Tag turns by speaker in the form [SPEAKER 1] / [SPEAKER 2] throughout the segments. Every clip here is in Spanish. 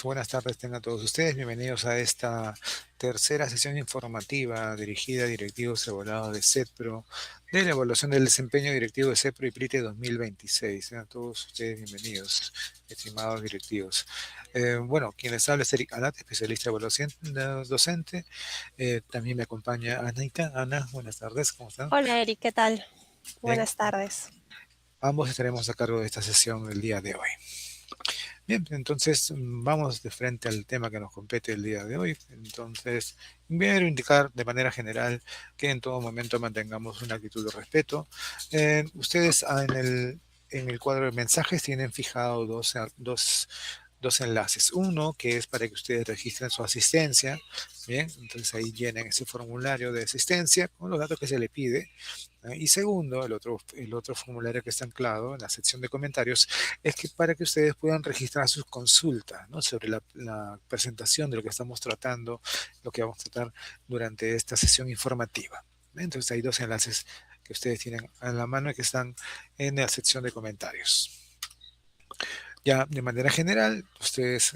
[SPEAKER 1] Buenas tardes tengan todos ustedes. Bienvenidos a esta tercera sesión informativa dirigida a directivos evaluados de CEPRO, de la evaluación del desempeño directivo de CEPRO y PRITE 2026. Sean todos ustedes bienvenidos, estimados directivos. Bueno, quien les habla es Eric Alat, especialista de evaluación docente. También me acompaña Anaita. Ana, buenas tardes, ¿cómo están?
[SPEAKER 2] Hola Eric, ¿qué tal?
[SPEAKER 1] Bien,
[SPEAKER 2] Buenas tardes.
[SPEAKER 1] ambos estaremos a cargo de esta sesión el día de hoy. Bien, entonces vamos de frente al tema que nos compete el día de hoy. Entonces, quiero indicar de manera general que en todo momento mantengamos una actitud de respeto. Ustedes en el cuadro de mensajes tienen fijado dos enlaces. Uno que es para que ustedes registren su asistencia. Bien, entonces ahí llenen ese formulario de asistencia con los datos que se le pide. Y segundo, el otro formulario que está anclado en la sección de comentarios es que para que ustedes puedan registrar sus consultas, ¿no? Sobre la presentación de lo que estamos tratando, lo que vamos a tratar durante esta sesión informativa. Entonces hay dos enlaces que ustedes tienen a la mano y que están en la sección de comentarios. Ya de manera general, ustedes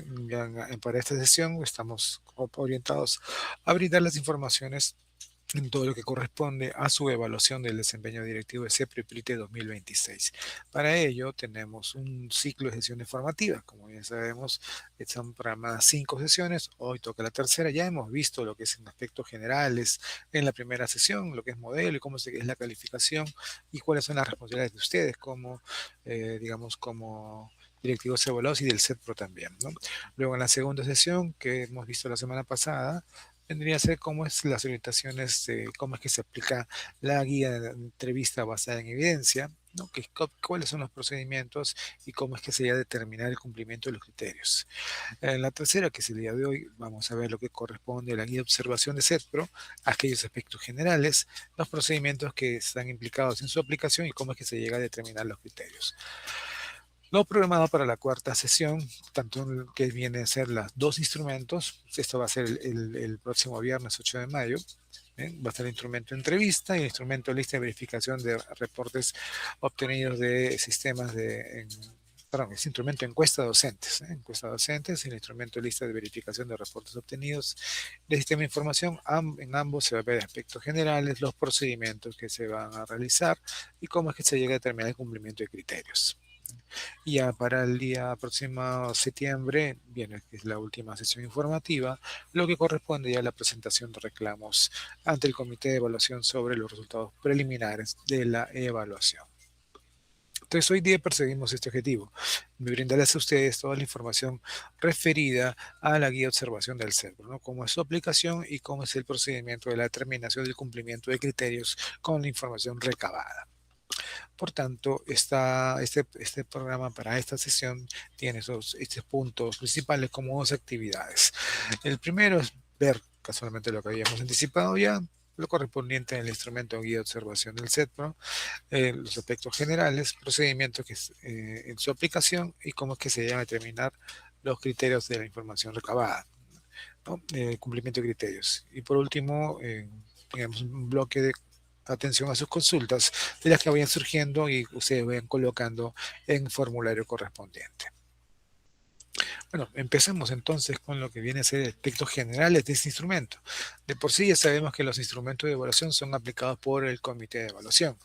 [SPEAKER 1] para esta sesión estamos orientados a brindar las informaciones en todo lo que corresponde a su evaluación del desempeño directivo de CEPRO y PRITE 2026. Para ello tenemos un ciclo de sesiones formativas. Como ya sabemos, están programadas 5 sesiones, hoy toca la tercera. Ya hemos visto lo que es en aspectos generales en la primera sesión, lo que es modelo y cómo es la calificación y cuáles son las responsabilidades de ustedes como, digamos, como directivos evaluados y del CEPRO también, ¿no? Luego en la segunda sesión que hemos visto la semana pasada, vendría a ser cómo es las orientaciones, cómo es que se aplica la guía de entrevista basada en evidencia, ¿no? Cuáles son los procedimientos y cómo es que se debe determinar el cumplimiento de los criterios. En la tercera, que es el día de hoy, vamos a ver lo que corresponde a la guía de observación de CEPRO, aquellos aspectos generales, los procedimientos que están implicados en su aplicación y cómo es que se llega a determinar los criterios. Lo programado para la cuarta sesión, tanto que viene a ser los dos instrumentos, esto va a ser el próximo viernes 8 de mayo, ¿bien? Va a estar el instrumento entrevista y el instrumento lista de verificación de reportes obtenidos de sistemas perdón, es instrumento encuesta docentes, encuesta docentes y el instrumento lista de verificación de reportes obtenidos de sistema de información. En ambos se va a ver aspectos generales, los procedimientos que se van a realizar y cómo es que se llega a determinar el cumplimiento de criterios. Y ya para el día próximo septiembre viene que es la última sesión informativa, lo que corresponde ya a la presentación de reclamos ante el Comité de Evaluación sobre los resultados preliminares de la evaluación. Entonces hoy día perseguimos este objetivo, brindarles a ustedes toda la información referida a la guía de observación del CEPRO, ¿no? Cómo es su aplicación y cómo es el procedimiento de la determinación del cumplimiento de criterios con la información recabada. Por tanto, este programa para esta sesión tiene estos puntos principales como dos actividades. El primero es ver casualmente lo que habíamos anticipado ya, lo correspondiente en el instrumento guía de observación del CEPRO, los aspectos generales, procedimientos en su aplicación y cómo es que se llegan a determinar los criterios de la información recabada, ¿no? Cumplimiento de criterios. Y por último, tenemos un bloque de atención a sus consultas de las que vayan surgiendo y ustedes vayan colocando en el formulario correspondiente. Bueno, empecemos entonces con lo que viene a ser aspectos generales de este instrumento. De por sí ya sabemos que los instrumentos de evaluación son aplicados por el comité de evaluación.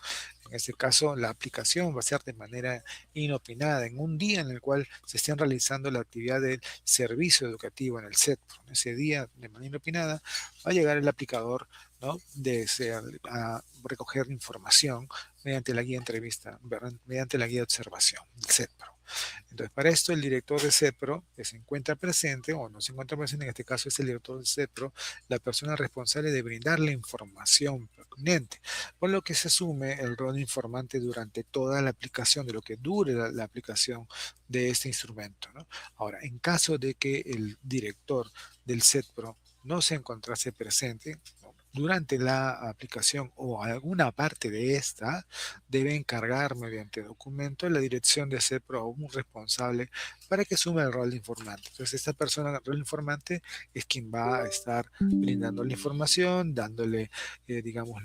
[SPEAKER 1] En este caso, la aplicación va a ser de manera inopinada en un día en el cual se estén realizando la actividad del servicio educativo en el CEPRO. En ese día, de manera inopinada, va a llegar el aplicador, ¿no? A recoger información mediante la guía de entrevista, mediante la guía de observación del CEPRO. Entonces, para esto, el director de CEPRO, que se encuentra presente, o no se encuentra presente, en este caso es el director de CEPRO, la persona responsable de brindar la información pertinente, por lo que se asume el rol de informante durante toda la aplicación, de lo que dure la aplicación de este instrumento, ¿no? Ahora, en caso de que el director del CEPRO no se encontrase presente, ¿no?, durante la aplicación o alguna parte de esta, debe encargar mediante documento la dirección de CEPRO a un responsable para que asuma el rol de informante. Entonces, esta persona, el rol de informante, es quien va a estar brindando la información, dándole, digamos,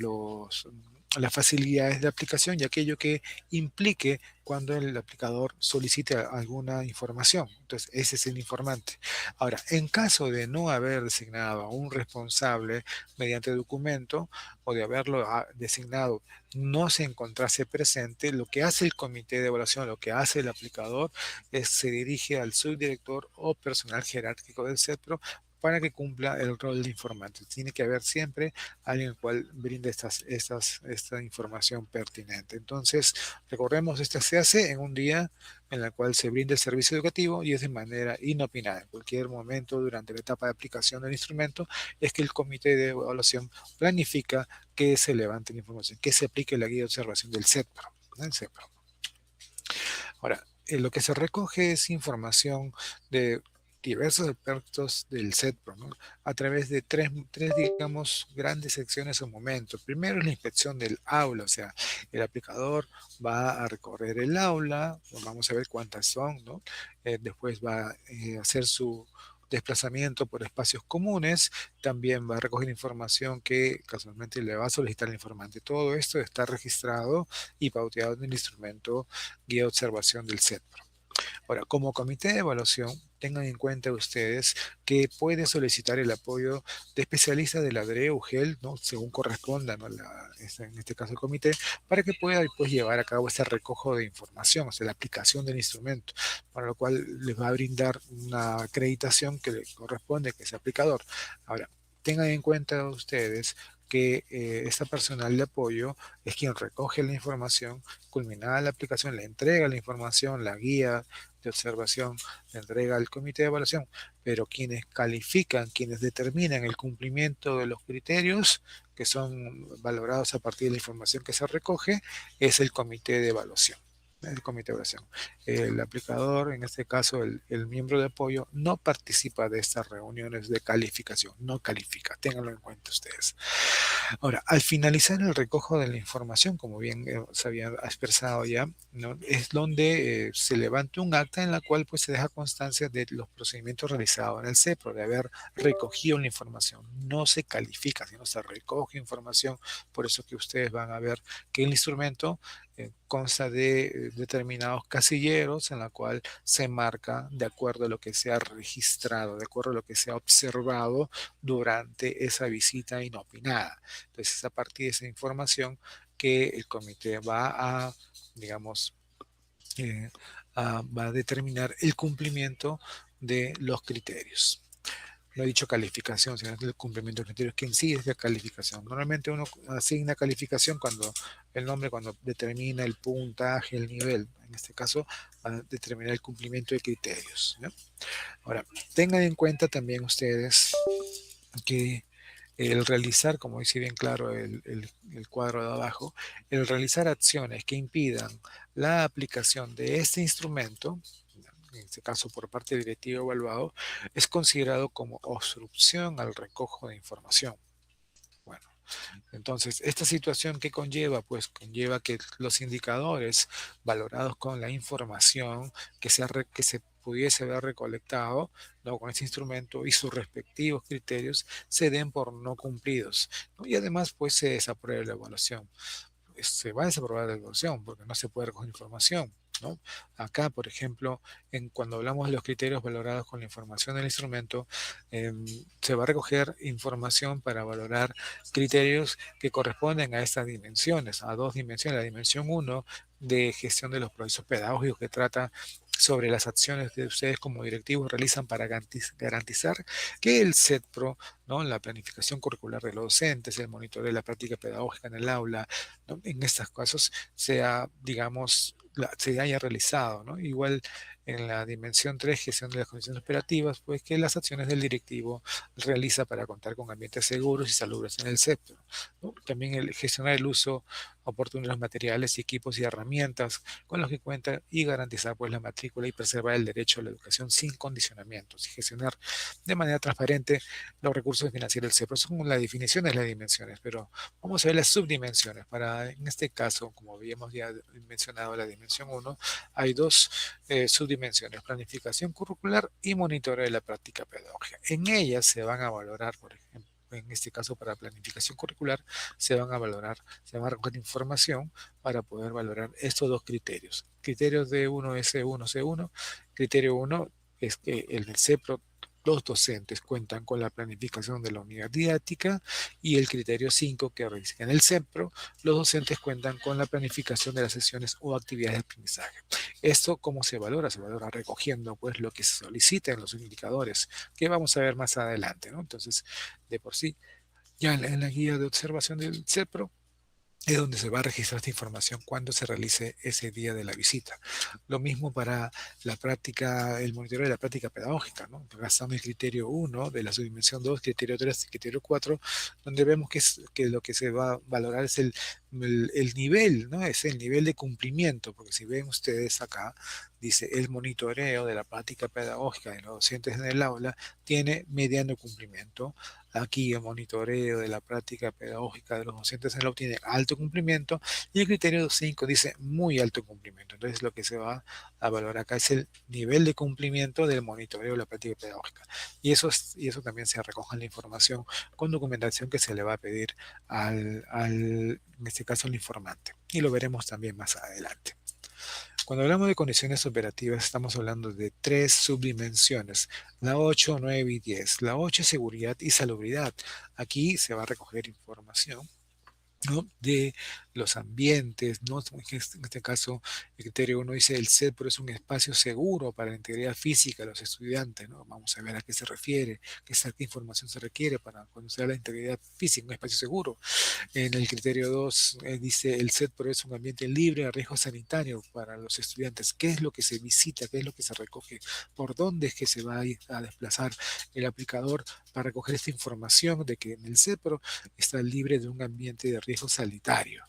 [SPEAKER 1] las facilidades de aplicación y aquello que implique cuando el aplicador solicite alguna información. Entonces, ese es el informante. Ahora, en caso de no haber designado a un responsable mediante documento o de haberlo designado no se encontrase presente, lo que hace el comité de evaluación, lo que hace el aplicador es se dirige al subdirector o personal jerárquico del CEPRO para que cumpla el rol de informante. Tiene que haber siempre alguien el cual brinde esta información pertinente. Entonces, recordemos, esta se hace en un día en el cual se brinda el servicio educativo y es de manera inopinada. En cualquier momento durante la etapa de aplicación del instrumento es que el comité de evaluación planifica que se levante la información, que se aplique la guía de observación del CEPRO. ¿No? Ahora, lo que se recoge es información de diversos aspectos del CETPRO, ¿no? A través de tres, digamos, grandes secciones o momentos. Primero es la inspección del aula, o sea, el aplicador va a recorrer el aula, vamos a ver cuántas son, ¿no? Después va a hacer su desplazamiento por espacios comunes, también va a recoger información que casualmente le va a solicitar el informante. Todo esto está registrado y pauteado en el instrumento guía de observación del CETPRO. Ahora, como comité de evaluación, tengan en cuenta ustedes que pueden solicitar el apoyo de especialistas de la DRE o GEL, ¿no? Según corresponda, ¿no? En este caso el comité, para que pueda pues, llevar a cabo ese recojo de información, o sea, la aplicación del instrumento, para lo cual les va a brindar una acreditación que le corresponde, que es aplicador. Ahora, tengan en cuenta ustedes que esta personal de apoyo es quien recoge la información, culminada la aplicación, le entrega la información, la guía de observación, le entrega al comité de evaluación, pero quienes califican, quienes determinan el cumplimiento de los criterios que son valorados a partir de la información que se recoge, es el comité de evaluación. El comité de evaluación. El aplicador, en este caso el miembro de apoyo, no participa de estas reuniones de calificación, no califica, ténganlo en cuenta ustedes. Ahora, al finalizar el recojo de la información, como bien se había expresado ya, ¿no? Es donde se levanta un acta en la cual pues, se deja constancia de los procedimientos realizados en el CEPRO, de haber recogido la información. No se califica, sino se recoge información. Por eso que ustedes van a ver que el instrumento consta de determinados casilleros en la cual se marca de acuerdo a lo que se ha registrado, de acuerdo a lo que se ha observado durante esa visita inopinada. Entonces, es a partir de esa información que el comité va a, digamos, eh, va a determinar el cumplimiento de los criterios. No he dicho calificación, sino el cumplimiento de criterios, que en sí es la calificación. Normalmente uno asigna calificación cuando el nombre, cuando determina el puntaje, el nivel. En este caso, va a determinar el cumplimiento de criterios. ¿No? Ahora, tengan en cuenta también ustedes que el realizar, como dice bien claro el cuadro de abajo, el realizar acciones que impidan la aplicación de este instrumento, en este caso por parte del directivo evaluado, es considerado como obstrucción al recojo de información. Bueno, entonces, esta situación que conlleva, pues conlleva que los indicadores valorados con la información que se pudiese haber recolectado, ¿no? Con este instrumento y sus respectivos criterios se den por no cumplidos, ¿no? Y además, pues se desapruebe la evaluación. Se va a desaprobar la evaluación porque no se puede recoger información. ¿No? Acá, por ejemplo, cuando hablamos de los criterios valorados con la información del instrumento, se va a recoger información para valorar criterios que corresponden a estas dimensiones, a dos dimensiones. La dimensión uno de gestión de los procesos pedagógicos que trata sobre las acciones que ustedes como directivos realizan para garantizar que el CETPRO, ¿no? La planificación curricular de los docentes, el monitoreo de la práctica pedagógica en el aula, ¿no? En estos casos sea, digamos, se haya realizado, ¿no? Igual en la dimensión 3 gestión de las condiciones operativas, pues que las acciones del directivo realiza para contar con ambientes seguros y salubres en el sector, ¿no? También el gestionar el uso oportuno de los materiales, equipos y herramientas con los que cuenta y garantizar pues la matrícula y preservar el derecho a la educación sin condicionamientos y gestionar de manera transparente los recursos financieros del CEPRO. Son las definiciones de las dimensiones, pero vamos a ver las subdimensiones. En este caso, como habíamos ya mencionado la dimensión uno, hay dos subdimensiones, planificación curricular y monitoreo de la práctica pedagógica. En ellas se van a valorar, por ejemplo, en este caso para planificación curricular, se van a valorar, se van a recoger información para poder valorar estos dos criterios. Criterios de 1S1, C1. Criterio 1 es que en el CEPRO los docentes cuentan con la planificación de la unidad didáctica, y el criterio 5 que dice que en el CEPRO los docentes cuentan con la planificación de las sesiones o actividades de aprendizaje. Esto, ¿cómo se valora? Se valora recogiendo pues lo que se solicita en los indicadores, que vamos a ver más adelante, ¿no? Entonces, de por sí, ya en la guía de observación del CEPRO es donde se va a registrar esta información cuando se realice ese día de la visita. Lo mismo para la práctica, el monitoreo de la práctica pedagógica, ¿no? Gastamos el criterio 1 de la subdimensión 2, criterio 3, criterio 4, donde vemos que lo que se va a valorar es el nivel, ¿no? Es el nivel de cumplimiento, porque si ven ustedes acá, dice el monitoreo de la práctica pedagógica de los docentes en el aula tiene mediano cumplimiento. Aquí el monitoreo de la práctica pedagógica de los docentes en la tiene alto cumplimiento, y el criterio 5 dice muy alto cumplimiento. Entonces lo que se va a valorar acá es el nivel de cumplimiento del monitoreo de la práctica pedagógica. Y eso también se recoge en la información con documentación que se le va a pedir en este caso, al informante. Y lo veremos también más adelante. Cuando hablamos de condiciones operativas, estamos hablando de tres subdimensiones: la 8, 9 y 10. La 8 es seguridad y salubridad. Aquí se va a recoger información, ¿no?, de los ambientes, ¿no? En este caso, el criterio 1 dice: el CEPRO es un espacio seguro para la integridad física de los estudiantes, ¿no? Vamos a ver a qué se refiere, qué información se requiere para cuando se habla de integridad física, un espacio seguro. En el criterio 2 dice: el CEPRO es un ambiente libre de riesgo sanitario para los estudiantes. ¿Qué es lo que se visita? ¿Qué es lo que se recoge? ¿Por dónde es que se va a ir a desplazar el aplicador para recoger esta información de que en el CEPRO está libre de un ambiente de riesgo sanitario?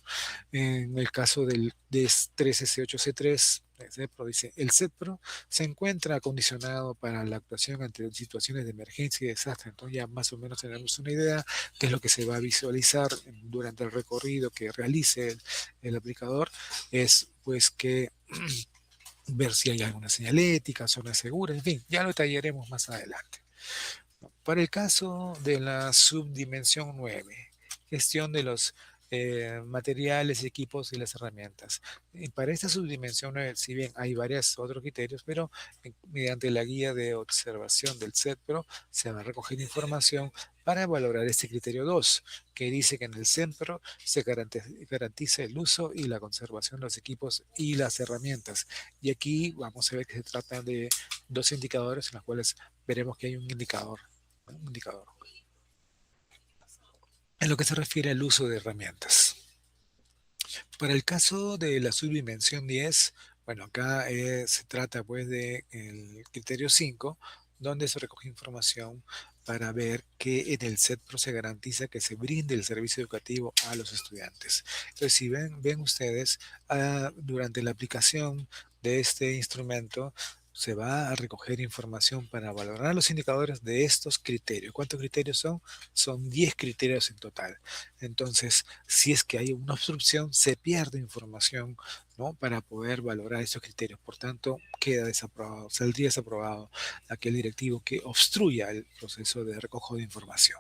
[SPEAKER 1] En el caso del 13S8C3, el CEPRO dice: el CEPRO se encuentra acondicionado para la actuación ante situaciones de emergencia y desastre. Entonces ya más o menos tenemos una idea qué es lo que se va a visualizar durante el recorrido que realice el aplicador. Es pues que ver si hay alguna señalética, zonas seguras, en fin, ya lo detallaremos más adelante. Para el caso de la subdimensión 9, gestión de los materiales, equipos y las herramientas. Para esta subdimensión 9, si bien hay varios otros criterios, pero mediante la guía de observación del CEPRO se va a recoger información para valorar este criterio 2, que dice que en el CEPRO se garantiza el uso y la conservación de los equipos y las herramientas. Y aquí vamos a ver que se trata de dos indicadores en los cuales veremos que hay un indicador, ¿no? Un indicador en lo que se refiere al uso de herramientas. Para el caso de la subdimensión 10, bueno, acá se trata pues de el criterio 5, donde se recoge información para ver que en el CEPRO se garantiza que se brinde el servicio educativo a los estudiantes. Entonces, si ven ustedes, durante la aplicación de este instrumento, se va a recoger información para valorar los indicadores de estos criterios. ¿Cuántos criterios son? Son 10 criterios en total. Entonces, si es que hay una obstrucción, se pierde información, ¿no?, para poder valorar esos criterios. Por tanto, queda desaprobado, saldría desaprobado aquel directivo que obstruya el proceso de recojo de información.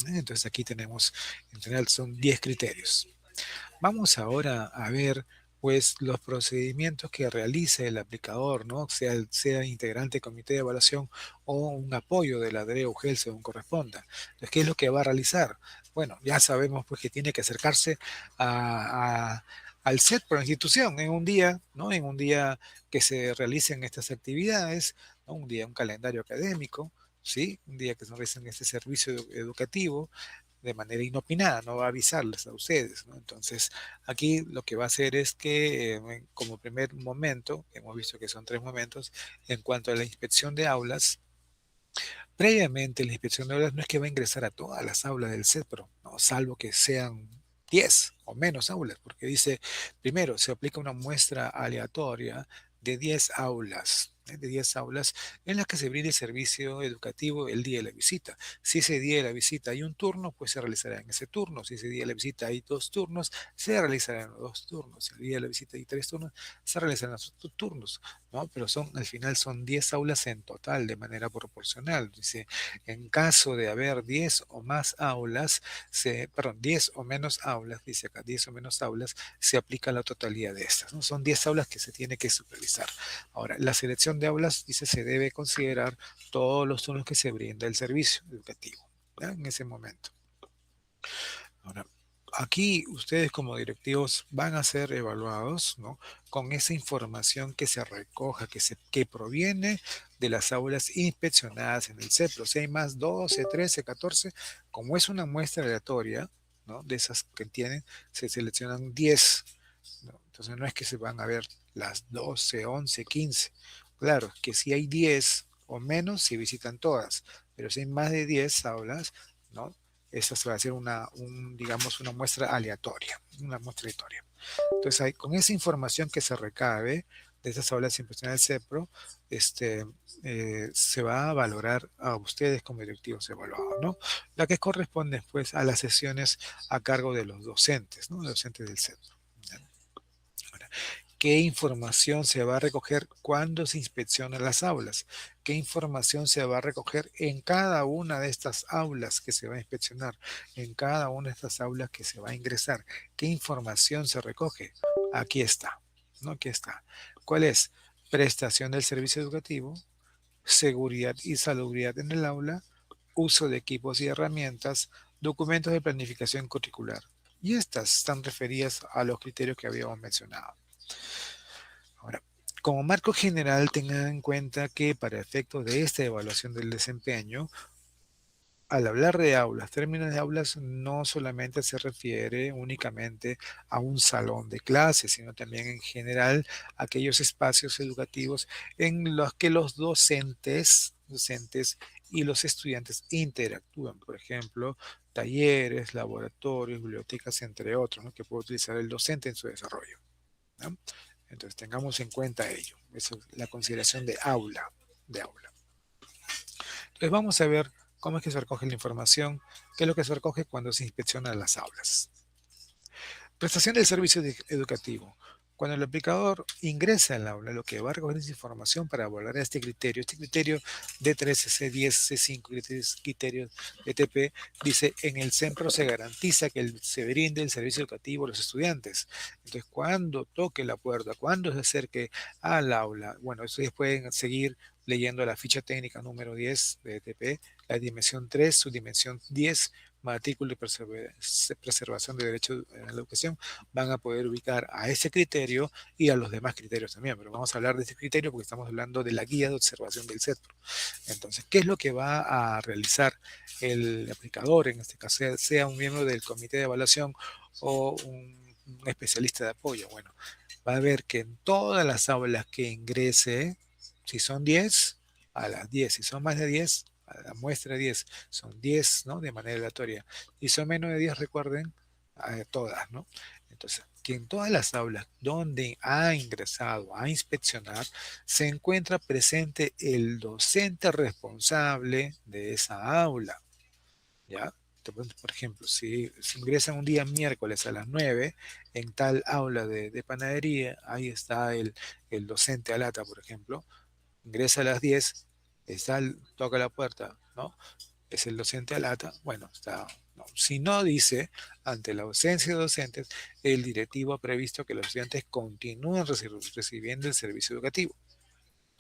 [SPEAKER 1] Entonces, aquí tenemos, en general, son 10 criterios. Vamos ahora a ver pues los procedimientos que realice el aplicador, ¿no? Sea integrante del comité de evaluación o un apoyo de la DRE o GEL según corresponda. Entonces, ¿qué es lo que va a realizar? Bueno, ya sabemos pues que tiene que acercarse al set por la institución en un día, ¿no? En un día que se realicen estas actividades, ¿no? Un día, un calendario académico, ¿sí? Un día que se realicen este servicio educativo de manera inopinada, no va a avisarles a ustedes, ¿no? Entonces, aquí lo que va a hacer es que, como primer momento, hemos visto que son tres momentos, en cuanto a la inspección de aulas, previamente la inspección de aulas no es que va a ingresar a todas las aulas del CEPRO, ¿no?, salvo que sean 10 o menos aulas, porque dice: primero, se aplica una muestra aleatoria de 10 aulas, de 10 aulas en las que se brinde el servicio educativo el día de la visita. Si ese día de la visita hay un turno, pues se realizará en ese turno. Si ese día de la visita hay dos turnos, se realizarán los dos turnos. Si el día de la visita hay tres turnos, se realizarán los turnos. ¿no? Pero al final son 10 aulas en total de manera proporcional. Dice, en caso de haber 10 o más aulas, perdón, 10 o menos aulas, dice acá, 10 o menos aulas, se aplica la totalidad de estas, ¿no? Son 10 aulas que se tiene que supervisar. Ahora, la selección de aulas, dice, se debe considerar todos los turnos que se brinda el servicio educativo, ¿ya? En ese momento. Ahora, aquí ustedes como directivos van a ser evaluados, ¿no? Con esa información que se recoja, que proviene de las aulas inspeccionadas en el CEPRO. Si hay más 12, 13, 14, como es una muestra aleatoria, ¿no? De esas que tienen, se seleccionan 10, ¿no? Entonces no es que se van a ver las 12, 11, 15. Claro, que si hay 10 o menos, se visitan todas, pero si hay más de 10 aulas, ¿no? Esa se va a hacer digamos, una muestra aleatoria, una muestra aleatoria. Entonces, con esa información que se recabe de esas aulas impresionales del CEPRO, se va a valorar a ustedes como directivos evaluados, ¿no? La que corresponde, pues, a las sesiones a cargo de los docentes, ¿no? Los docentes del CEPRO. ¿Ya? Ahora, ¿qué información se va a recoger cuando se inspeccionan las aulas? ¿Qué información se va a recoger en cada una de estas aulas que se va a inspeccionar? En cada una de estas aulas que se va a ingresar. ¿Qué información se recoge? Aquí está, ¿no? Aquí está. ¿Cuál es? Prestación del servicio educativo, seguridad y salubridad en el aula, uso de equipos y herramientas, documentos de planificación curricular. Y estas están referidas a los criterios que habíamos mencionado. Ahora, como marco general, tengan en cuenta que para efectos de esta evaluación del desempeño, al hablar de aulas, términos de aulas no solamente se refiere únicamente a un salón de clases, sino también en general a aquellos espacios educativos en los que los docentes y los estudiantes interactúan. Por ejemplo, talleres, laboratorios, bibliotecas, entre otros, ¿no? Que puede utilizar el docente en su desarrollo, ¿no? Entonces tengamos en cuenta ello. Eso es la consideración de aula, de aula. Entonces vamos a ver cómo es que se recoge la información, qué es lo que se recoge cuando se inspeccionan las aulas. Prestación del servicio educativo. Cuando el aplicador ingresa al aula, lo que va a recoger es información para evaluar este criterio D3, C10, C5, criterios ETP, dice, en el centro se garantiza que se brinde el servicio educativo a los estudiantes. Entonces, cuando toque la puerta, cuando se acerque al aula, bueno, ustedes pueden seguir leyendo la ficha técnica número 10 de ETP, la dimensión 3, su dimensión 10, matrícula y preservación de derecho a la educación, van a poder ubicar a ese criterio y a los demás criterios también, pero vamos a hablar de este criterio porque estamos hablando de la guía de observación del CETPRO. Entonces, ¿qué es lo que va a realizar el aplicador, en este caso, sea un miembro del comité de evaluación o un especialista de apoyo? Bueno, va a ver que en todas las aulas que ingrese, si son 10, a las 10, si son más de 10, a la muestra de 10, son 10, ¿no? De manera aleatoria. Si son menos de 10, recuerden, a todas, ¿no? Entonces, que en todas las aulas donde ha ingresado a inspeccionar, se encuentra presente el docente responsable de esa aula, ¿ya? Entonces, por ejemplo, si ingresan un día miércoles a las 9 en tal aula de panadería, ahí está el docente Alata, por ejemplo, ingresa a las 10, toca la puerta, ¿no? Es el docente Alata, bueno, está. No. Si no dice, ante la ausencia de docentes, el directivo ha previsto que los estudiantes continúen recibiendo el servicio educativo,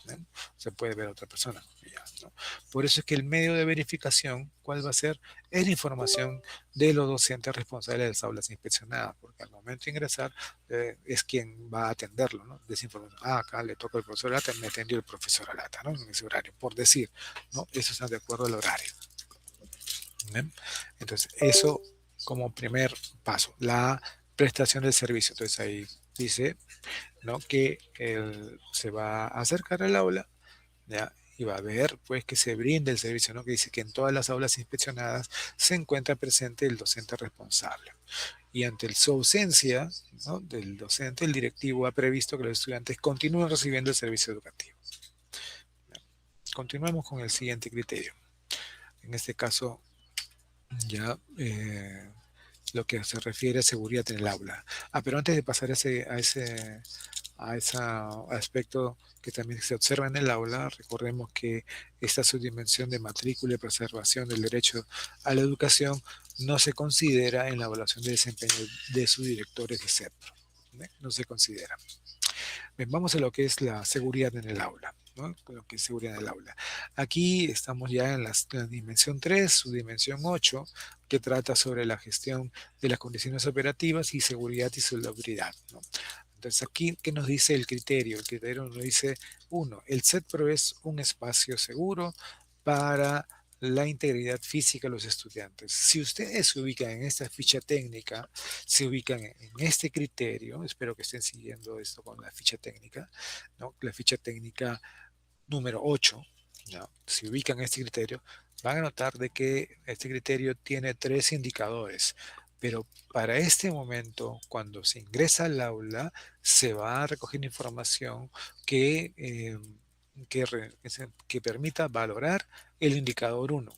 [SPEAKER 1] ¿no? Se puede ver a otra persona. Ya, ¿no? Por eso es que el medio de verificación, ¿cuál va a ser? Es la información de los docentes responsables de las aulas inspeccionadas, porque al momento de ingresar es quien va a atenderlo, ¿no? De esa información. Ah, acá le toca al profesor Alata, me atendió el profesor Alata, ¿no? En ese horario, por decir, ¿no? Eso está de acuerdo al horario. ¿Bien? Entonces, eso como primer paso, la prestación del servicio. Entonces ahí dice, ¿no? Que se va a acercar al aula, ¿ya? Y va a ver pues que se brinde el servicio, ¿no? Que dice que en todas las aulas inspeccionadas se encuentra presente el docente responsable. Y ante su ausencia, ¿no? Del docente, el directivo ha previsto que los estudiantes continúen recibiendo el servicio educativo. ¿Ya? Continuamos con el siguiente criterio. En este caso, ya lo que se refiere a seguridad en el aula. Ah, pero antes de pasar a ese a ese aspecto que también se observa en el aula. Recordemos que esta subdimensión de matrícula y preservación del derecho a la educación no se considera en la evaluación de desempeño de sus directores de CEPRO. No se considera. Bien, vamos a lo que es la seguridad en el aula, ¿no? Lo que es seguridad en el aula. Aquí estamos ya en la dimensión 3, su dimensión 8, que trata sobre la gestión de las condiciones operativas y seguridad y salubridad, ¿no? Entonces aquí, ¿qué nos dice el criterio? El criterio nos dice, uno, el CETPRO es un espacio seguro para la integridad física de los estudiantes. Si ustedes se ubican en esta ficha técnica, se ubican en este criterio, espero que estén siguiendo esto con la ficha técnica, ¿no? La ficha técnica número 8, ¿no? Si ubican este criterio, van a notar de que este criterio tiene tres indicadores, pero para este momento, cuando se ingresa al aula, se va a recoger información que, que permita valorar el indicador 1.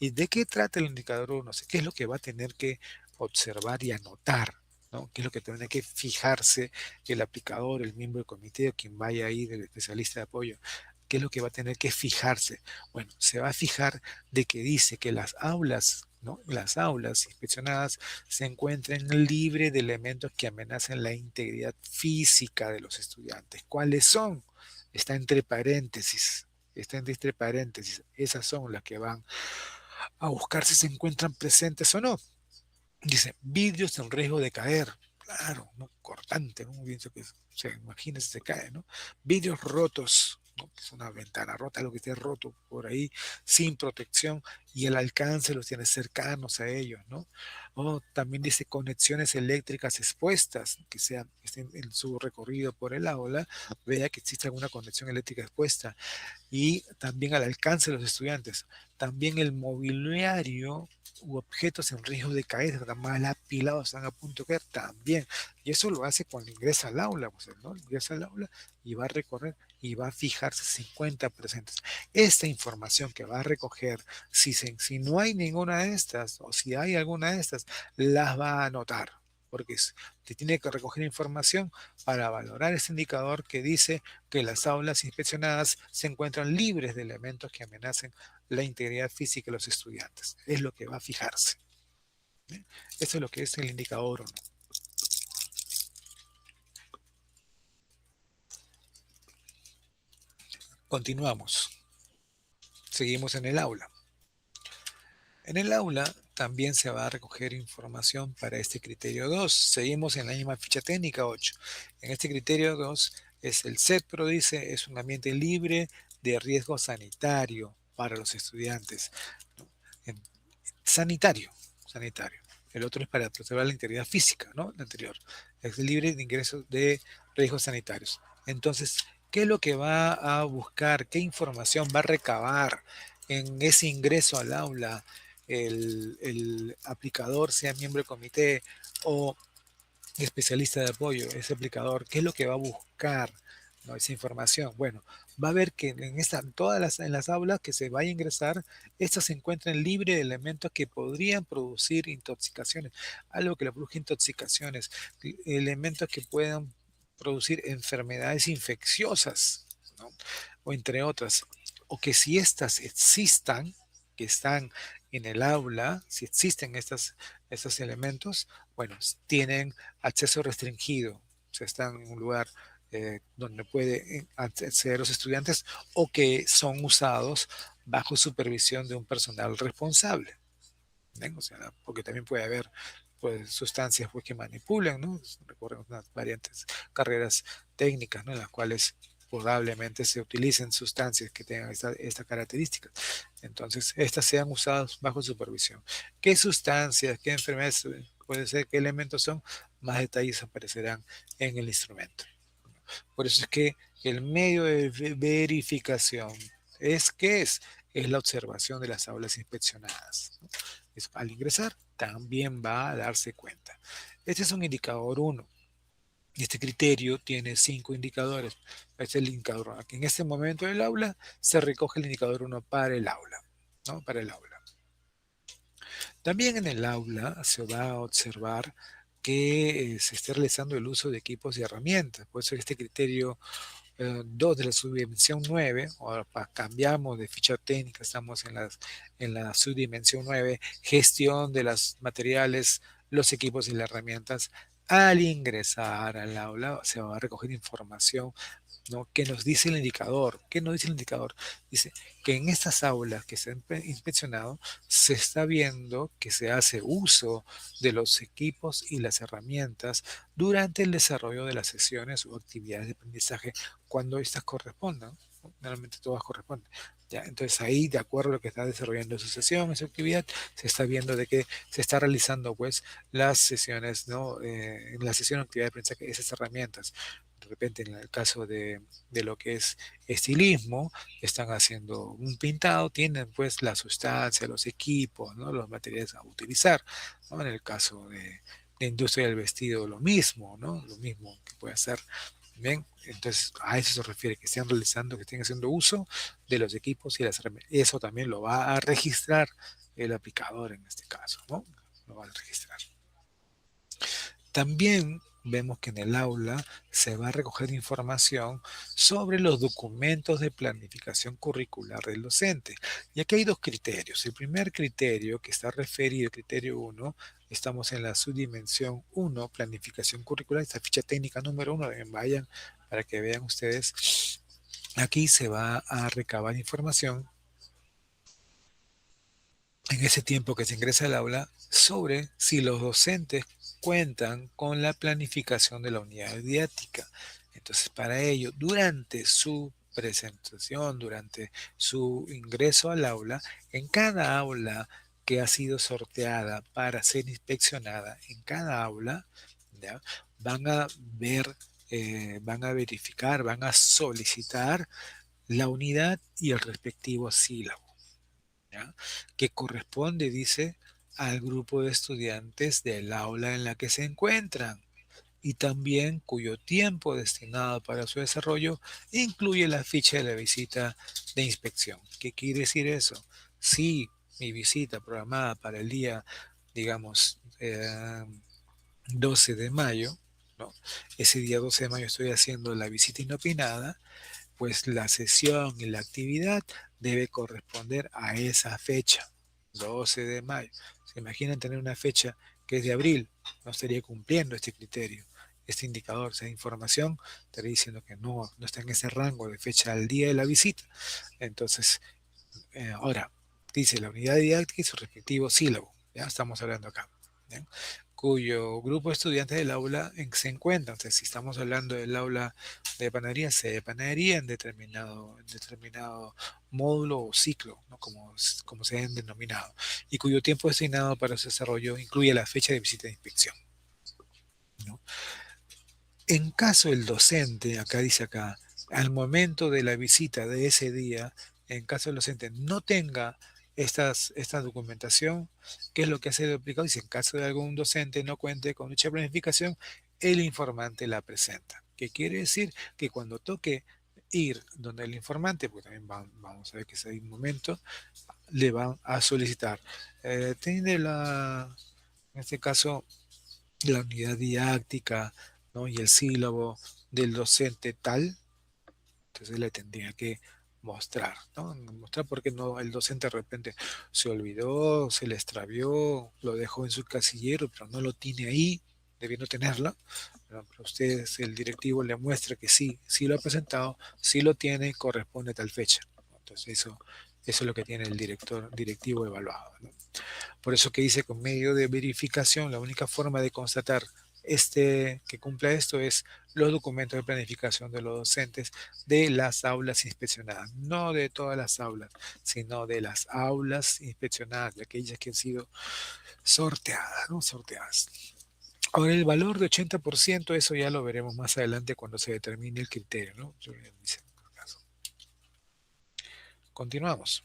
[SPEAKER 1] ¿Y de qué trata el indicador 1? ¿Qué es lo que va a tener que observar y anotar? ¿No? ¿Qué es lo que tiene que fijarse el aplicador, el miembro del comité o quien vaya ahí del especialista de apoyo? ¿Qué es lo que va a tener que fijarse? Bueno, se va a fijar de que dice que las aulas, ¿no? Las aulas inspeccionadas se encuentren libres de elementos que amenacen la integridad física de los estudiantes. ¿Cuáles son? Está entre paréntesis. Está entre paréntesis. Esas son las que van a buscar si se encuentran presentes o no. Dice, vidrios en riesgo de caer. Claro, ¿no? Cortante, ¿no? Pienso que, imagínense, se cae, ¿no? Vidrios rotos, ¿no? Que es una ventana rota, algo que esté roto por ahí, sin protección, y el alcance los tiene cercanos a ellos, ¿no? O también dice conexiones eléctricas expuestas, que sean, estén en su recorrido por el aula, vea que existe alguna conexión eléctrica expuesta y también al alcance de los estudiantes. También el mobiliario u objetos en riesgo de caer, están mal apilados, están a punto de caer, también. Y eso lo hace cuando ingresa al aula, pues, ¿no? Ingresa al aula y va a recorrer y va a fijarse 50 presentes. Esta información que va a recoger, si no hay ninguna de estas o si hay alguna de estas, las va a anotar. Porque te tiene que recoger información para valorar ese indicador que dice que las aulas inspeccionadas se encuentran libres de elementos que amenacen la integridad física de los estudiantes. Es lo que va a fijarse. ¿Eh? Eso es lo que es el indicador 1. Continuamos. Seguimos en el aula. En el aula también se va a recoger información para este criterio 2. Seguimos en la misma ficha técnica 8. En este criterio 2 es el CETPRO, dice, es un ambiente libre de riesgo sanitario para los estudiantes. ¿No? Sanitario, sanitario. El otro es para preservar la integridad física, ¿no? El anterior. Es libre de ingresos de riesgos sanitarios. Entonces, ¿qué es lo que va a buscar? ¿Qué información va a recabar en ese ingreso al aula? El aplicador, sea miembro del comité o especialista de apoyo, ese aplicador, ¿qué es lo que va a buscar? ¿No? Esa información. Bueno, va a ver que en las aulas que se vaya a ingresar, estas se encuentran libres de elementos que podrían producir intoxicaciones, algo que le produzca intoxicaciones, elementos que puedan producir enfermedades infecciosas, ¿no? O entre otras, o que si estas existan, que están en el aula, si existen estos elementos, bueno, tienen acceso restringido, o sea, están en un lugar donde pueden acceder los estudiantes o que son usados bajo supervisión de un personal responsable. ¿Ven? O sea, porque también puede haber pues, sustancias pues, que manipulan, ¿no? Recorren unas variantes carreras técnicas, ¿no? En las cuales probablemente se utilicen sustancias que tengan esta característica. Entonces, estas sean usadas bajo supervisión. ¿Qué sustancias, qué enfermedades puede ser, qué elementos son? Más detalles aparecerán en el instrumento. Por eso es que el medio de verificación es ¿qué es? Es la observación de las aulas inspeccionadas. ¿No? Al ingresar también va a darse cuenta. Este es un indicador 1. Este criterio tiene 5 indicadores. Este es el indicador 1. Aquí en este momento del aula se recoge el indicador 1 para el aula. ¿No? Para el aula. También en el aula se va a observar que se esté realizando el uso de equipos y herramientas. Por eso este criterio 2 de la subdimensión 9, ahora cambiamos de ficha técnica, estamos en la subdimensión 9, gestión de los materiales, los equipos y las herramientas. Al ingresar al aula se va a recoger información, ¿no? ¿Qué nos dice el indicador? ¿Qué nos dice el indicador? Dice que en estas aulas que se han inspeccionado se está viendo que se hace uso de los equipos y las herramientas durante el desarrollo de las sesiones o actividades de aprendizaje cuando éstas correspondan. Normalmente todas corresponden. ¿Ya? Entonces ahí, de acuerdo a lo que está desarrollando su sesión, esa actividad, se está viendo de que se está realizando pues las sesiones, ¿no? En la sesión o actividad de aprendizaje, esas herramientas. De repente, en el caso de lo que es estilismo, están haciendo un pintado, tienen pues la sustancia, los equipos, ¿no? Los materiales a utilizar, ¿no? En el caso de industria del vestido, lo mismo, ¿no? Lo mismo que puede hacer. Bien, entonces a eso se refiere, que estén realizando, que estén haciendo uso de los equipos y las herramientas. Eso también lo va a registrar el aplicador en este caso, ¿no? Lo va a registrar. También vemos que en el aula se va a recoger información sobre los documentos de planificación curricular del docente. Y aquí hay dos criterios. El primer criterio que está referido, criterio 1, estamos en la subdimensión 1, planificación curricular, esta ficha técnica número 1, vayan para que vean ustedes. Aquí se va a recabar información en ese tiempo que se ingresa al aula sobre si los docentes cuentan con la planificación de la unidad didáctica. Entonces, para ello, durante su presentación, durante su ingreso al aula, en cada aula que ha sido sorteada para ser inspeccionada, en cada aula, ¿ya? Van a ver, van a verificar, van a solicitar la unidad y el respectivo sílabo. ¿Ya? Que corresponde, dice, al grupo de estudiantes del aula en la que se encuentran y también cuyo tiempo destinado para su desarrollo incluye la ficha de la visita de inspección. ¿Qué quiere decir eso? Si mi visita programada para el día, digamos, 12 de mayo, ¿no? Ese día 12 de mayo estoy haciendo la visita inopinada, pues la sesión y la actividad debe corresponder a esa fecha, 12 de mayo. ¿Se imaginan tener una fecha que es de abril? No estaría cumpliendo este criterio, este indicador, esa información estaría diciendo que no está en ese rango de fecha al día de la visita. Entonces, ahora, dice la unidad didáctica y su respectivo sílabo, ya estamos hablando acá, ¿ya? Cuyo grupo de estudiantes del aula en que se encuentran. Entonces, si estamos hablando del aula de panadería, se de panadería en determinado módulo o ciclo, ¿no? Como se han denominado, y cuyo tiempo destinado para su desarrollo incluye la fecha de visita de inspección, ¿no? En caso el docente, acá dice acá, al momento de la visita de ese día, en caso el docente no tenga esta documentación, ¿qué es lo que hace el aplicado? Dice, en caso de algún docente no cuente con dicha planificación, el informante la presenta. ¿Qué quiere decir? Que cuando toque ir donde el informante, porque también vamos a ver que hay un momento, le van a solicitar. Tiene en este caso, la unidad didáctica, ¿no? Y el sílabo del docente tal, entonces le tendría que mostrar, ¿no? Mostrar porque no, el docente de repente se olvidó, se le extravió, lo dejó en su casillero, pero no lo tiene ahí, debiendo tenerlo. Pero usted, el directivo, le muestra que sí, sí lo ha presentado, sí lo tiene, corresponde a tal fecha. Entonces eso es lo que tiene el directivo evaluado, ¿no? Por eso que dice con medio de verificación, la única forma de constatar que cumpla esto es los documentos de planificación de los docentes de las aulas inspeccionadas, no de todas las aulas, sino de las aulas inspeccionadas, de aquellas que han sido sorteadas, ¿no? Sorteadas. Ahora, el valor de 80%, eso ya lo veremos más adelante cuando se determine el criterio, ¿no? Continuamos.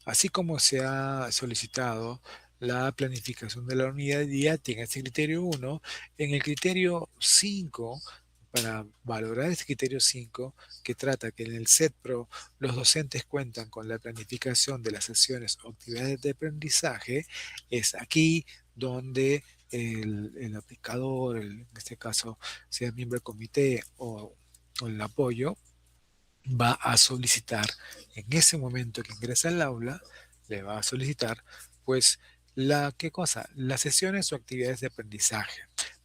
[SPEAKER 1] Así como se ha solicitado la planificación de la unidad didáctica en este criterio 1, en el criterio 5, para valorar este criterio 5, que trata que en el SETPRO los docentes cuentan con la planificación de las sesiones o actividades de aprendizaje, es aquí donde el aplicador, en este caso sea miembro del comité o el apoyo, va a solicitar en ese momento que ingresa al aula, le va a solicitar pues ¿qué cosa? Las sesiones o actividades de aprendizaje,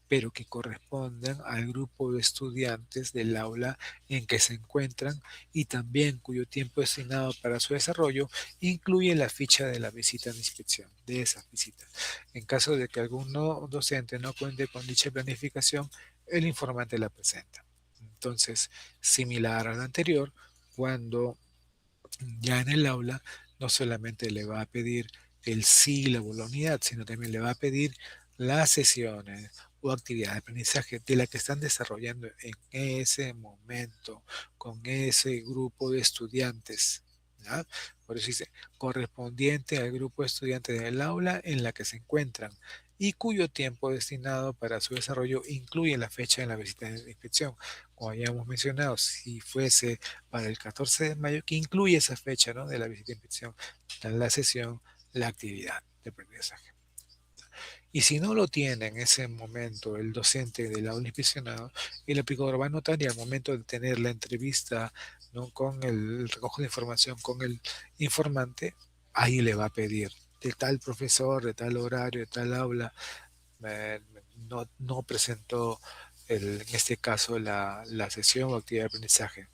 [SPEAKER 1] pero que correspondan al grupo de estudiantes del aula en que se encuentran y también cuyo tiempo destinado para su desarrollo incluye la ficha de la visita de inspección, de esa visita. En caso de que algún docente no cuente con dicha planificación, el informante la presenta. Entonces, similar al anterior, cuando ya en el aula no solamente le va a pedir el sílabo, la unidad, sino también le va a pedir las sesiones o actividades de aprendizaje de la que están desarrollando en ese momento con ese grupo de estudiantes. ¿Ya? Por eso dice, correspondiente al grupo de estudiantes del aula en la que se encuentran y cuyo tiempo destinado para su desarrollo incluye la fecha de la visita de inspección. Como ya hemos mencionado, si fuese para el 14 de mayo, que incluye esa fecha, ¿no?, de la visita de inspección, la sesión, la actividad de aprendizaje. Y si no lo tiene en ese momento el docente del aula inspeccionado, el aplicador va a notar y al momento de tener la entrevista, ¿no?, con el recojo de información con el informante, ahí le va a pedir de tal profesor, de tal horario, de tal aula, eh, no presentó en este caso la sesión o actividad de aprendizaje.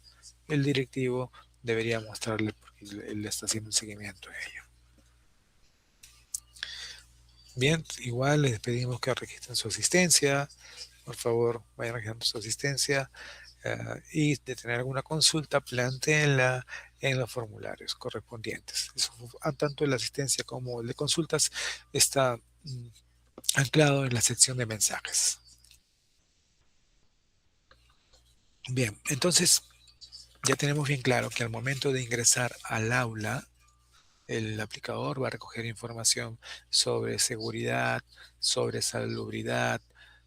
[SPEAKER 1] El directivo debería mostrarle porque él está haciendo un seguimiento de ello. Bien, igual les pedimos que registren su asistencia. Por favor, vayan registrando su asistencia y de tener alguna consulta, plantéenla en los formularios correspondientes. Eso, tanto la asistencia como el de consultas está anclado en la sección de mensajes. Bien, entonces ya tenemos bien claro que al momento de ingresar al aula, el aplicador va a recoger información sobre seguridad, sobre salubridad,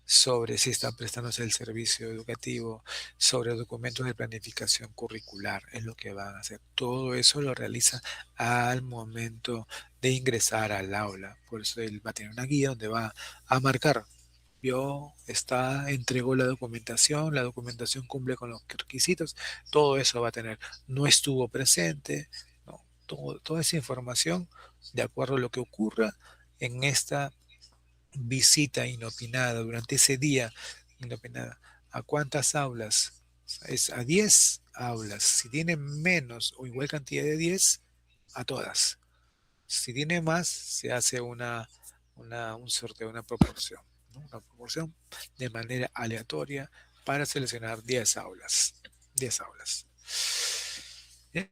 [SPEAKER 1] sobre si están prestándose el servicio educativo, sobre documentos de planificación curricular, es lo que van a hacer. Todo eso lo realiza al momento de ingresar al aula. Por eso él va a tener una guía donde va a marcar. Entregó la documentación cumple con los requisitos, todo eso va a tener. No estuvo presente, ¿no? Toda esa información de acuerdo a lo que ocurra en esta visita inopinada durante ese día inopinada. ¿A cuántas aulas? Es a 10 aulas. Si tiene menos o igual cantidad de 10, a todas. Si tiene más, se hace un sorteo, una proporción, ¿no? Una proporción de manera aleatoria para seleccionar 10 aulas. 10 aulas. Bien,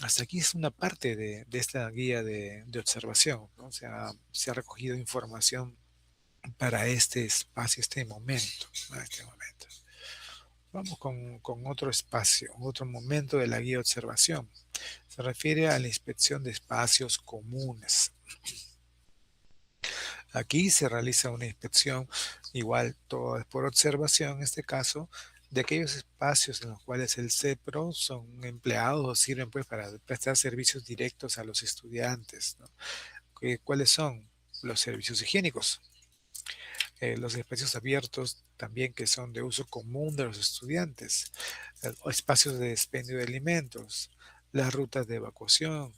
[SPEAKER 1] hasta aquí es una parte de esta guía de observación, ¿no? O sea, se ha recogido información para este espacio, este momento, ¿no? Este momento. Vamos con otro espacio, otro momento de la guía de observación. Se refiere a la inspección de espacios comunes. Aquí se realiza una inspección, igual todo es por observación en este caso, de aquellos espacios en los cuales el CEPRO son empleados o sirven pues para prestar servicios directos a los estudiantes, ¿no? ¿Cuáles son? Los servicios higiénicos, los espacios abiertos también que son de uso común de los estudiantes, espacios de expendio de alimentos, las rutas de evacuación,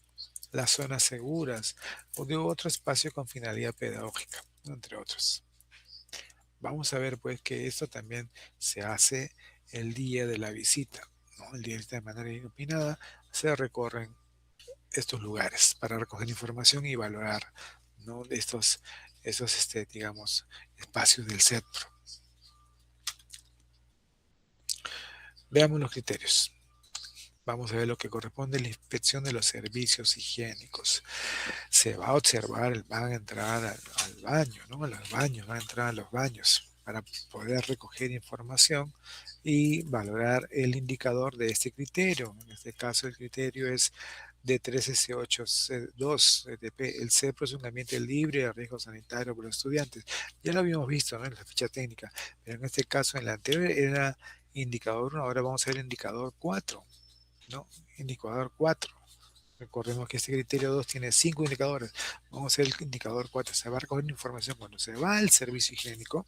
[SPEAKER 1] las zonas seguras o de otro espacio con finalidad pedagógica, entre otros. Vamos a ver pues que esto también se hace el día de la visita, ¿no? El día de la visita de manera inopinada se recorren estos lugares para recoger información y valorar, ¿no?, estos digamos, espacios del centro. Veamos los criterios. Vamos a ver lo que corresponde a la inspección de los servicios higiénicos. Se va a observar, van a entrar al baño, ¿no? A los baños, van a entrar a los baños para poder recoger información y valorar el indicador de este criterio. En este caso, el criterio es de 13C8C2 ETP. El CEPRO es un ambiente libre de riesgo sanitario para los estudiantes. Ya lo habíamos visto, ¿no?, en la ficha técnica, pero en este caso, en la anterior era indicador 1, ahora vamos a ver indicador 4, ¿no? Indicador 4. Recordemos que este criterio 2 tiene 5 indicadores. Vamos a hacer el indicador 4. Se va a recoger información cuando se va al servicio higiénico.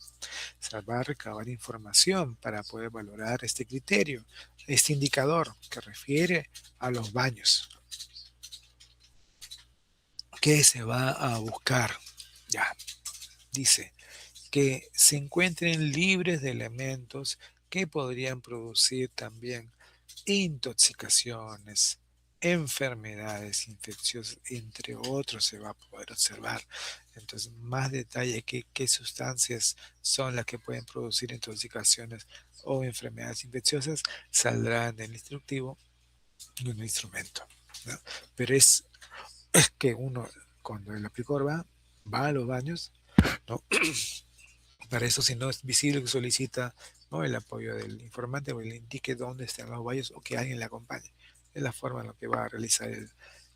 [SPEAKER 1] Se va a recabar información para poder valorar este criterio, este indicador que refiere a los baños. ¿Qué se va a buscar? Ya, dice que se encuentren libres de elementos que podrían producir también intoxicaciones, enfermedades infecciosas, entre otros, se va a poder observar. Entonces, más detalle, qué sustancias son las que pueden producir intoxicaciones o enfermedades infecciosas, saldrán del instructivo de un instrumento, ¿no? Pero es que uno, cuando el aplicador va a los baños, ¿no? Para eso, si no es visible, que solicita, ¿no?, el apoyo del informante o le indique dónde están los vallos o que alguien le acompañe. Es la forma en la que va a realizar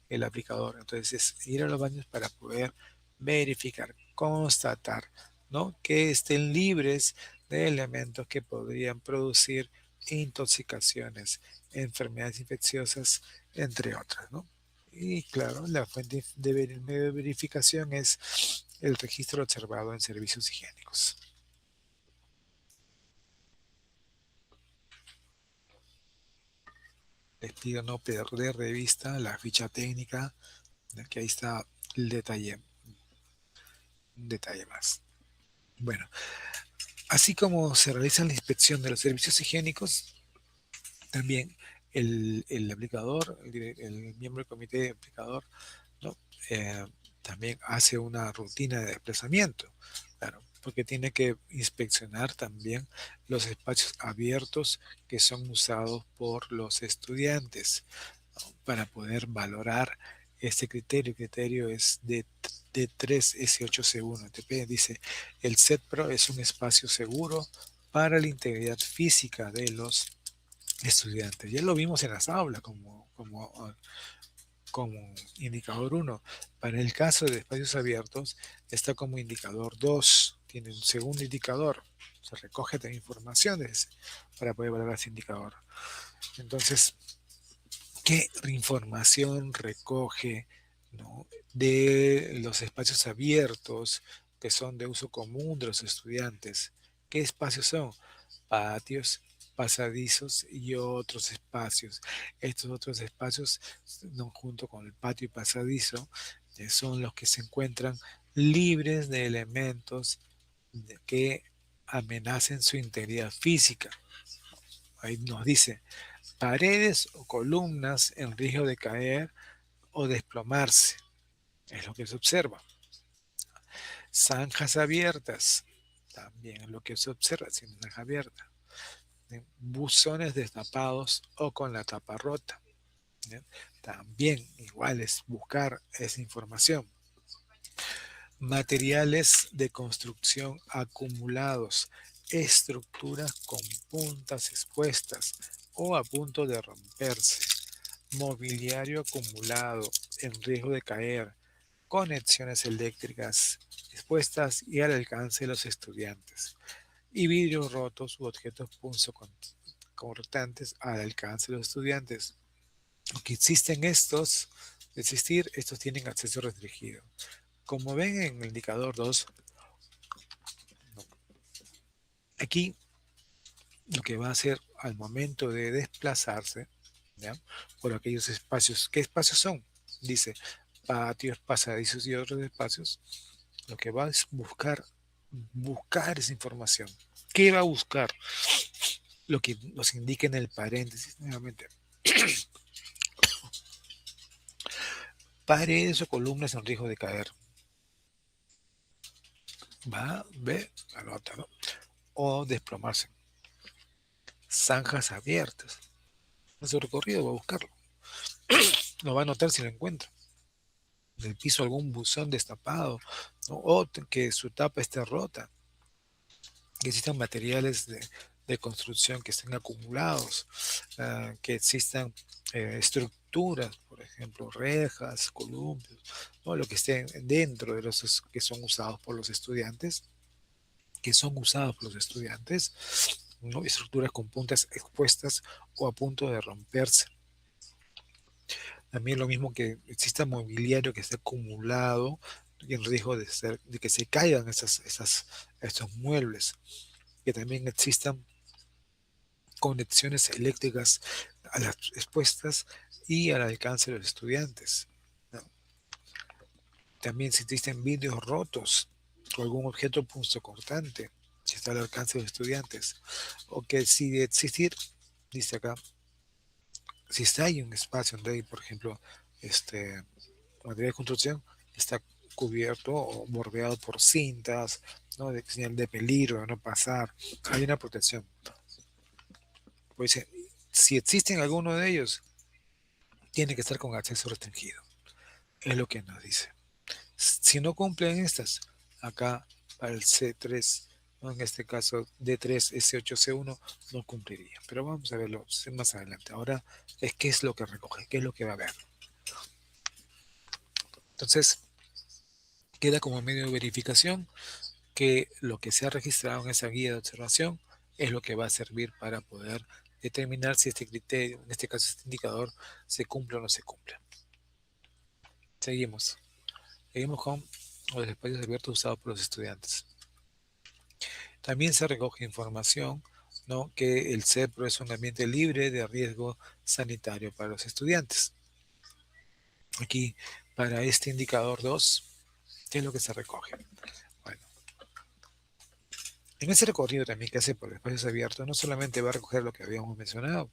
[SPEAKER 1] el aplicador. Entonces, es ir a los baños para poder verificar, constatar, ¿no?, que estén libres de elementos que podrían producir intoxicaciones, enfermedades infecciosas, entre otras, ¿no? Y claro, la fuente medio de verificación es el registro observado en servicios higiénicos. Les pido no perder de vista la ficha técnica, que ahí está el detalle, un detalle más. Bueno, así como se realiza la inspección de los servicios higiénicos, también el aplicador, el miembro del comité aplicador, ¿no?, Eh, también hace una rutina de desplazamiento, claro, porque tiene que inspeccionar también los espacios abiertos que son usados por los estudiantes, ¿no?, para poder valorar este criterio. El criterio es de 3S8C1 TP. Dice, el SETPRO es un espacio seguro para la integridad física de los estudiantes. Ya lo vimos en las aulas como indicador 1. Para el caso de espacios abiertos, está como indicador 2. Tiene un segundo indicador. Se recoge también informaciones para poder valorar ese indicador. Entonces, ¿qué información recoge, ¿no?, de los espacios abiertos que son de uso común de los estudiantes? ¿Qué espacios son? Patios, pasadizos y otros espacios. Estos otros espacios, no, junto con el patio y pasadizo, son los que se encuentran libres de elementos que amenacen su integridad física. Ahí nos dice, paredes o columnas en riesgo de caer o desplomarse. Es lo que se observa. Zanjas abiertas. También es lo que se observa, sin zanja abierta. Buzones destapados o con la tapa rota. ¿Bien? También igual es buscar esa información. Materiales de construcción acumulados, estructuras con puntas expuestas o a punto de romperse, mobiliario acumulado en riesgo de caer, conexiones eléctricas expuestas y al alcance de los estudiantes, y vidrios rotos u objetos punzocortantes al alcance de los estudiantes. Aunque existen estos tienen acceso restringido. Como ven en el indicador 2, aquí lo que va a hacer al momento de desplazarse, ¿ya?, por aquellos espacios, ¿qué espacios son? Dice, patios, pasadizos y otros espacios. Lo que va es buscar esa información. ¿Qué va a buscar? Lo que nos indica en el paréntesis nuevamente. Paredes o columnas en riesgo de caer. Va, ve, anota, ¿no? O desplomarse. Zanjas abiertas. En su recorrido va a buscarlo. Lo va a notar si lo encuentra. En el piso algún buzón destapado, ¿no?, o que su tapa esté rota. Que existan materiales de construcción que estén acumulados, que existan estructuras, por ejemplo, rejas, columpios, ¿no?, lo que esté dentro de los que son usados por los estudiantes, ¿no?, estructuras con puntas expuestas o a punto de romperse. También lo mismo que exista mobiliario que esté acumulado y en riesgo de que se caigan estos muebles, que también existan conexiones eléctricas a las expuestas y al alcance de los estudiantes, ¿no? También si existen vidrios rotos o algún objeto punzocortante, si está al alcance de los estudiantes, o que si de existir, dice acá, si está hay un espacio donde hay, por ejemplo, material de construcción, está cubierto o bordeado por cintas, ¿no? De señal de peligro, de no pasar, hay una protección. Pues si existen alguno de ellos, tiene que estar con acceso restringido, es lo que nos dice. Si no cumplen estas, acá para el C3, ¿no? En este caso D3, S8, C1, no cumpliría. Pero vamos a verlo más adelante. Ahora es qué es lo que recoge, qué es lo que va a haber. Entonces, queda como medio de verificación que lo que se ha registrado en esa guía de observación es lo que va a servir para poder determinar si este criterio, en este caso este indicador, se cumple o no se cumple. Seguimos. Seguimos con los espacios abiertos usados por los estudiantes. También se recoge información, ¿no? Que el CEPRO es un ambiente libre de riesgo sanitario para los estudiantes. Aquí, para este indicador 2, ¿qué es lo que se recoge? Bueno, en ese recorrido también que hace por espacios abiertos, no solamente va a recoger lo que habíamos mencionado,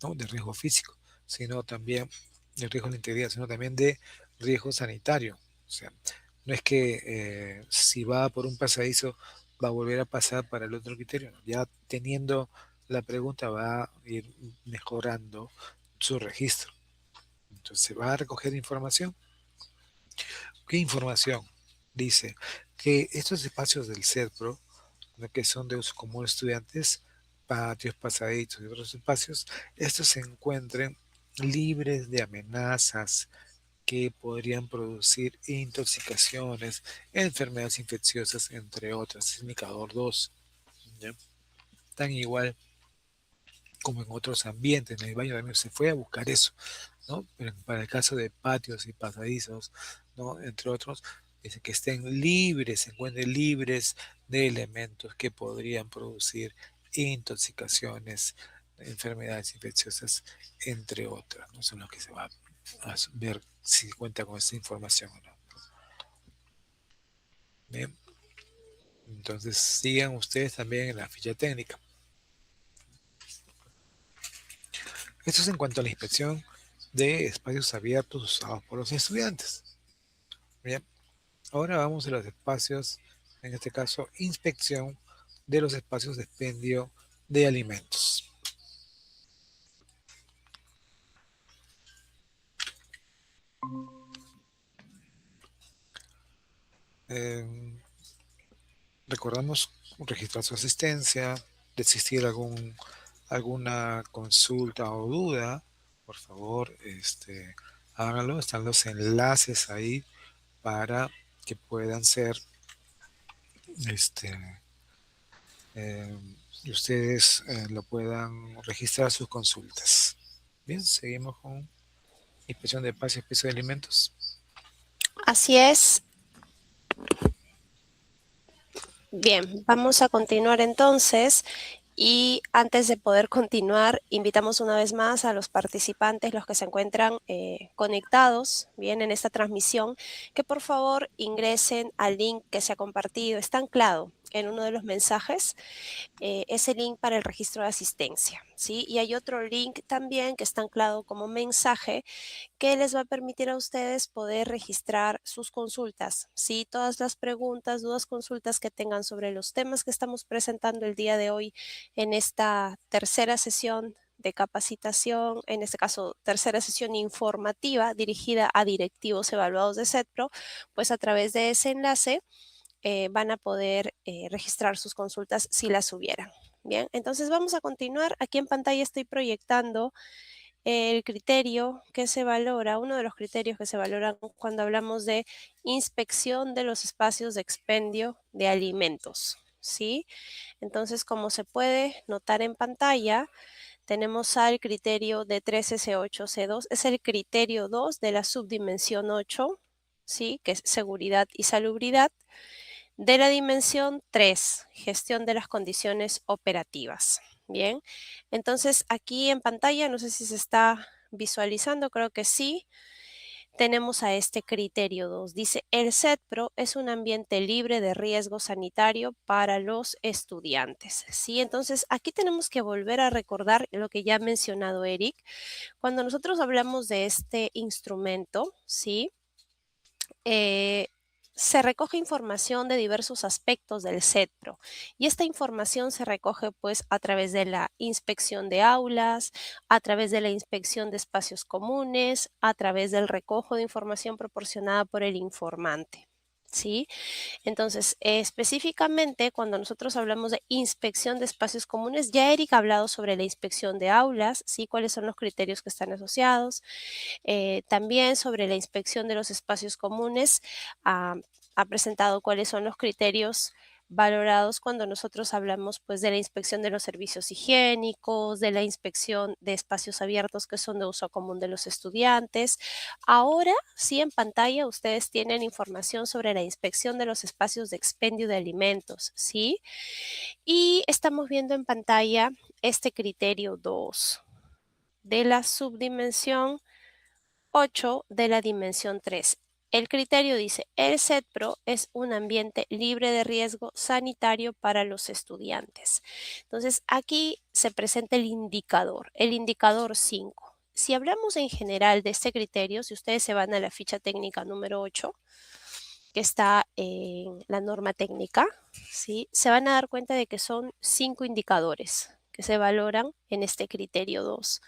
[SPEAKER 1] ¿no? De riesgo físico, sino también de riesgo de la integridad, sino también de riesgo sanitario. O sea, no es que si va por un pasadizo va a volver a pasar para el otro criterio, ¿no? Ya teniendo la pregunta va a ir mejorando su registro. Entonces se va a recoger información. ¿Qué información? Dice que estos espacios del CERPRO, ¿no? Que son de uso común de estudiantes, patios, pasadizos y otros espacios, estos se encuentren libres de amenazas que podrían producir intoxicaciones, enfermedades infecciosas, entre otras. Es indicador 2. ¿Ya? Tan igual como en otros ambientes, en el baño también se fue a buscar eso, ¿no? Pero para el caso de patios y pasadizos, ¿no? Entre otros, dice que estén libres, se encuentren libres de elementos que podrían producir intoxicaciones, enfermedades infecciosas, entre otras, ¿no? Son los que se va a ver si cuenta con esta información o no. Bien, entonces sigan ustedes también en la ficha técnica. Esto es en cuanto a la inspección de espacios abiertos usados por los estudiantes. Bien, ahora vamos a los espacios, en este caso, inspección de los espacios de expendio de alimentos. Eh, recordamos registrar su asistencia, de existir alguna consulta o duda, por favor, háganlo. Están los enlaces ahí para que puedan ser este, eh, y ustedes lo puedan registrar sus consultas. Bien, seguimos con inspección de espacios y piso de alimentos.
[SPEAKER 2] Así es. Bien, vamos a continuar entonces. Y antes de poder continuar, invitamos una vez más a los participantes, los que se encuentran conectados, bien, en esta transmisión, que por favor ingresen al link que se ha compartido. Está anclado en uno de los mensajes ese link para el registro de asistencia, ¿sí? Y hay otro link también que está anclado como mensaje que les va a permitir a ustedes poder registrar sus consultas, ¿sí? Todas las preguntas, dudas, consultas que tengan sobre los temas que estamos presentando el día de hoy en esta tercera sesión de capacitación, en este caso tercera sesión informativa dirigida a directivos evaluados de CETPRO, pues a través de ese enlace van a poder registrar sus consultas si las hubieran. Bien, entonces vamos a continuar. Aquí en pantalla estoy proyectando el criterio que se valora, uno de los criterios que se valoran cuando hablamos de inspección de los espacios de expendio de alimentos, ¿sí? Entonces, como se puede notar en pantalla, tenemos al criterio de 3S8C2, es el criterio 2 de la subdimensión 8, ¿sí? Que es seguridad y salubridad. De la dimensión 3, gestión de las condiciones operativas. Bien, entonces aquí en pantalla, no sé si se está visualizando, creo que sí. Tenemos a este criterio 2. Dice, el CETPRO es un ambiente libre de riesgo sanitario para los estudiantes. ¿Sí? Entonces, aquí tenemos que volver a recordar lo que ya ha mencionado Eric. Cuando nosotros hablamos de este instrumento, ¿sí? eh, se recoge información de diversos aspectos del CETPRO y esta información se recoge pues a través de la inspección de aulas, a través de la inspección de espacios comunes, a través del recojo de información proporcionada por el informante. ¿Sí? Entonces, específicamente cuando nosotros hablamos de inspección de espacios comunes, ya Eric ha hablado sobre la inspección de aulas, ¿sí? Cuáles son los criterios que están asociados. También sobre la inspección de los espacios comunes, ha presentado cuáles son los criterios valorados cuando nosotros hablamos pues de la inspección de los servicios higiénicos, de la inspección de espacios abiertos que son de uso común de los estudiantes. Ahora sí en pantalla ustedes tienen información sobre la inspección de los espacios de expendio de alimentos, ¿sí? Y estamos viendo en pantalla este criterio 2 de la subdimensión 8 de la dimensión 3. El criterio dice, el CETPRO es un ambiente libre de riesgo sanitario para los estudiantes. Entonces, aquí se presenta el indicador 5. Si hablamos en general de este criterio, si ustedes se van a la ficha técnica número 8, que está en la norma técnica, ¿sí? Se van a dar cuenta de que son 5 indicadores que se valoran en este criterio 2.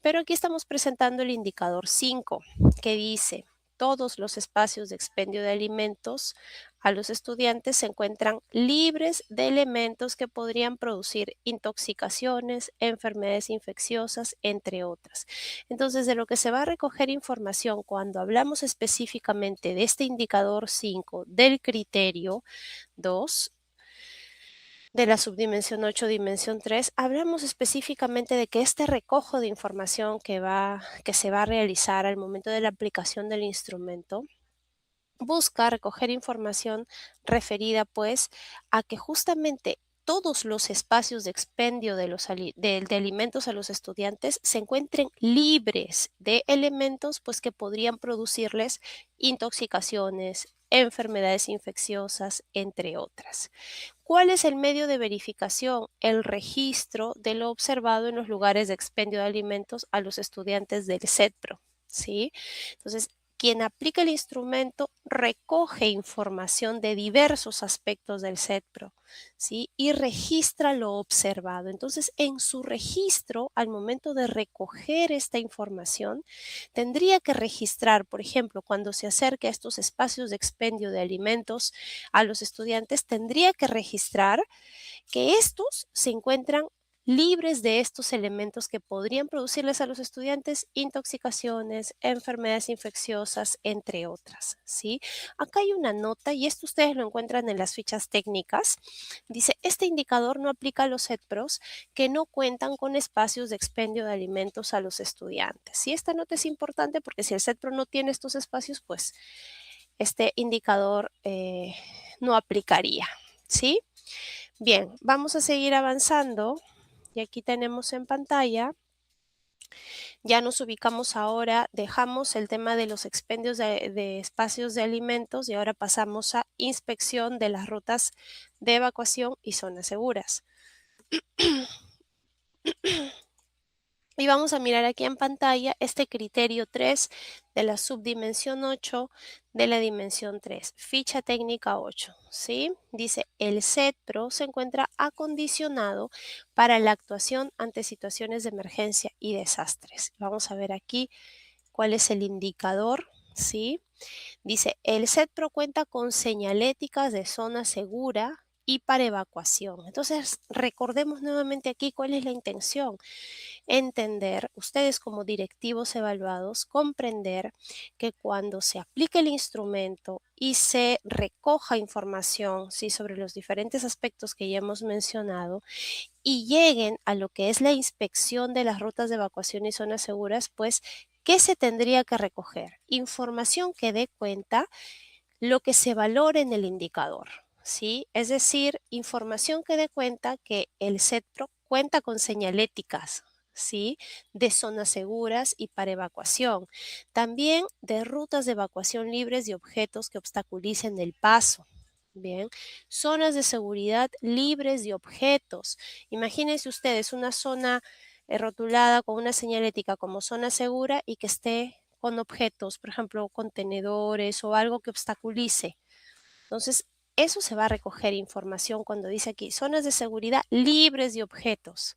[SPEAKER 2] Pero aquí estamos presentando el indicador 5, que dice, todos los espacios de expendio de alimentos a los estudiantes se encuentran libres de elementos que podrían producir intoxicaciones, enfermedades infecciosas, entre otras. Entonces, de lo que se va a recoger información cuando hablamos específicamente de este indicador 5 del criterio 2, de la subdimensión 8, dimensión 3, hablamos específicamente de que este recojo de información que se va a realizar al momento de la aplicación del instrumento busca recoger información referida pues a que justamente todos los espacios de expendio de alimentos a los estudiantes se encuentren libres de elementos pues que podrían producirles intoxicaciones, enfermedades infecciosas, entre otras. ¿Cuál es el medio de verificación? El registro de lo observado en los lugares de expendio de alimentos a los estudiantes del CETPRO, ¿sí? Entonces, quien aplica el instrumento recoge información de diversos aspectos del CETPRO, ¿sí? Y registra lo observado. Entonces, en su registro, al momento de recoger esta información, tendría que registrar, por ejemplo, cuando se acerque a estos espacios de expendio de alimentos a los estudiantes, tendría que registrar que estos se encuentran libres de estos elementos que podrían producirles a los estudiantes intoxicaciones, enfermedades infecciosas, entre otras, ¿sí? Acá hay una nota y esto ustedes lo encuentran en las fichas técnicas. Dice, este indicador no aplica a los CETPROS que no cuentan con espacios de expendio de alimentos a los estudiantes. Y esta nota es importante porque si el CETPRO no tiene estos espacios, pues este indicador no aplicaría, ¿sí? Bien, vamos a seguir avanzando y aquí tenemos en pantalla, ya nos ubicamos ahora, dejamos el tema de los expendios de espacios de alimentos y ahora pasamos a inspección de las rutas de evacuación y zonas seguras. Y vamos a mirar aquí en pantalla este criterio 3 de la subdimensión 8 de la dimensión 3, ficha técnica 8, ¿sí? Dice, el CETPRO se encuentra acondicionado para la actuación ante situaciones de emergencia y desastres. Vamos a ver aquí cuál es el indicador, ¿sí? Dice, el CETPRO cuenta con señaléticas de zona segura y para evacuación. Entonces, recordemos nuevamente aquí cuál es la intención. Entender, ustedes como directivos evaluados, comprender que cuando se aplique el instrumento y se recoja información, ¿sí?, sobre los diferentes aspectos que ya hemos mencionado, y lleguen a lo que es la inspección de las rutas de evacuación y zonas seguras, pues, ¿qué se tendría que recoger? Información que dé cuenta lo que se valora en el indicador, ¿sí? Es decir, información que dé cuenta que el CETPRO cuenta con señaléticas, ¿sí?, de zonas seguras y para evacuación. También de rutas de evacuación libres de objetos que obstaculicen el paso. Bien, zonas de seguridad libres de objetos. Imagínense ustedes una zona rotulada con una señalética como zona segura y que esté con objetos, por ejemplo, contenedores o algo que obstaculice. Entonces, eso se va a recoger información cuando dice aquí, zonas de seguridad libres de objetos.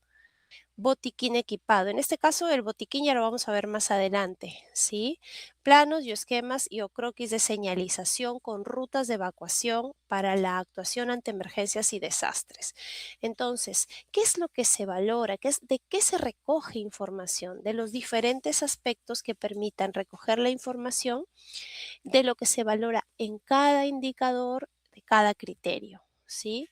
[SPEAKER 2] Botiquín equipado. En este caso, el botiquín ya lo vamos a ver más adelante, ¿sí? Planos y esquemas y o croquis de señalización con rutas de evacuación para la actuación ante emergencias y desastres. Entonces, ¿qué es lo que se valora? ¿De qué se recoge información? De los diferentes aspectos que permitan recoger la información, de lo que se valora en cada indicador, de cada criterio, ¿sí?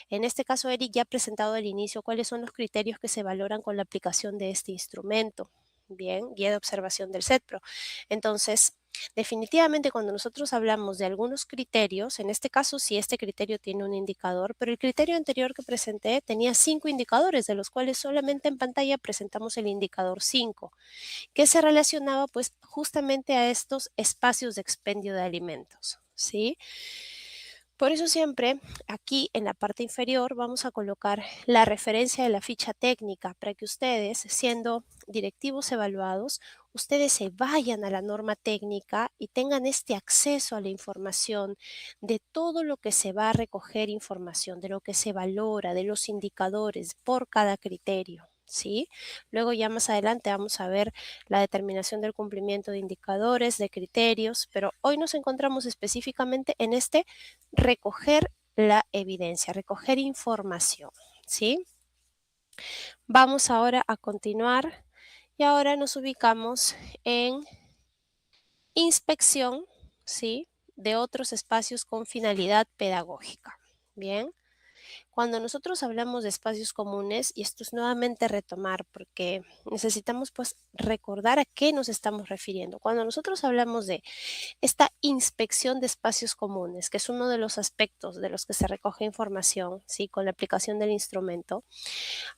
[SPEAKER 2] En este caso, Eric ya ha presentado al inicio cuáles son los criterios que se valoran con la aplicación de este instrumento. Bien, guía de observación del CETPRO. Entonces, definitivamente cuando nosotros hablamos de algunos criterios, en este caso sí este criterio tiene un indicador, pero el criterio anterior que presenté tenía 5 indicadores, de los cuales solamente en pantalla presentamos el indicador 5, que se relacionaba pues justamente a estos espacios de expendio de alimentos, ¿sí? Por eso siempre aquí en la parte inferior vamos a colocar la referencia de la ficha técnica para que ustedes, siendo directivos evaluados, ustedes se vayan a la norma técnica y tengan este acceso a la información de todo lo que se va a recoger información, de lo que se valora, de los indicadores por cada criterio, ¿sí? Luego ya más adelante vamos a ver la determinación del cumplimiento de indicadores, de criterios, pero hoy nos encontramos específicamente en este recoger la evidencia, recoger información, ¿sí? Vamos ahora a continuar y ahora nos ubicamos en inspección, ¿sí?, de otros espacios con finalidad pedagógica. Bien. Cuando nosotros hablamos de espacios comunes, y esto es nuevamente retomar porque necesitamos pues recordar a qué nos estamos refiriendo. Cuando nosotros hablamos de esta inspección de espacios comunes, que es uno de los aspectos de los que se recoge información, ¿sí?, con la aplicación del instrumento,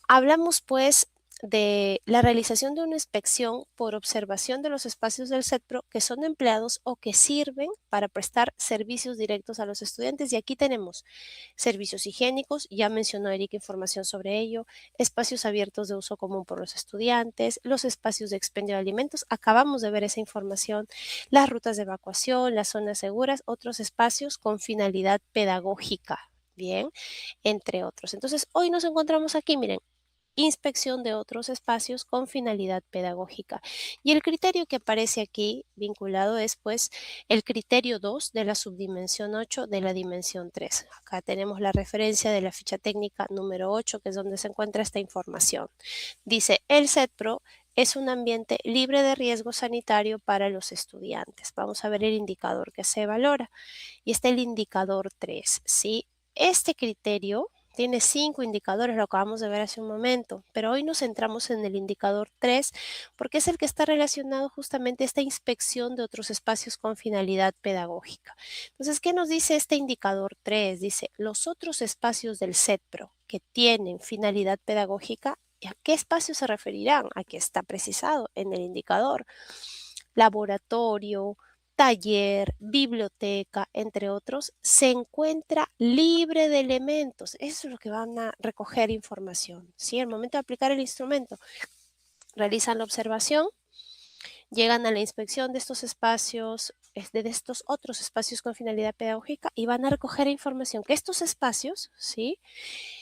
[SPEAKER 2] hablamos pues de la realización de una inspección por observación de los espacios del CETPRO que son empleados o que sirven para prestar servicios directos a los estudiantes. Y aquí tenemos servicios higiénicos, ya mencionó Eric información sobre ello, espacios abiertos de uso común por los estudiantes, los espacios de expendio de alimentos, acabamos de ver esa información, las rutas de evacuación, las zonas seguras, otros espacios con finalidad pedagógica, bien, entre otros. Entonces, hoy nos encontramos aquí, miren, inspección de otros espacios con finalidad pedagógica. Y el criterio que aparece aquí vinculado es pues el criterio 2 de la subdimensión 8 de la dimensión 3. Acá tenemos la referencia de la ficha técnica número 8, que es donde se encuentra esta información. Dice, el CETPRO es un ambiente libre de riesgo sanitario para los estudiantes. Vamos a ver el indicador que se valora. Y está el indicador 3, ¿sí? Este criterio tiene 5 indicadores, lo acabamos de ver hace un momento, pero hoy nos centramos en el indicador 3 porque es el que está relacionado justamente a esta inspección de otros espacios con finalidad pedagógica. Entonces, ¿qué nos dice este indicador 3? Dice, los otros espacios del CETPRO que tienen finalidad pedagógica, ¿a qué espacio se referirán? Aquí está precisado en el indicador. Laboratorio, taller, biblioteca, entre otros, se encuentra libre de elementos. Eso es lo que van a recoger información. ¿Sí? Al momento de aplicar el instrumento, realizan la observación, llegan a la inspección de estos espacios, de estos otros espacios con finalidad pedagógica y van a recoger información que estos espacios, ¿sí?,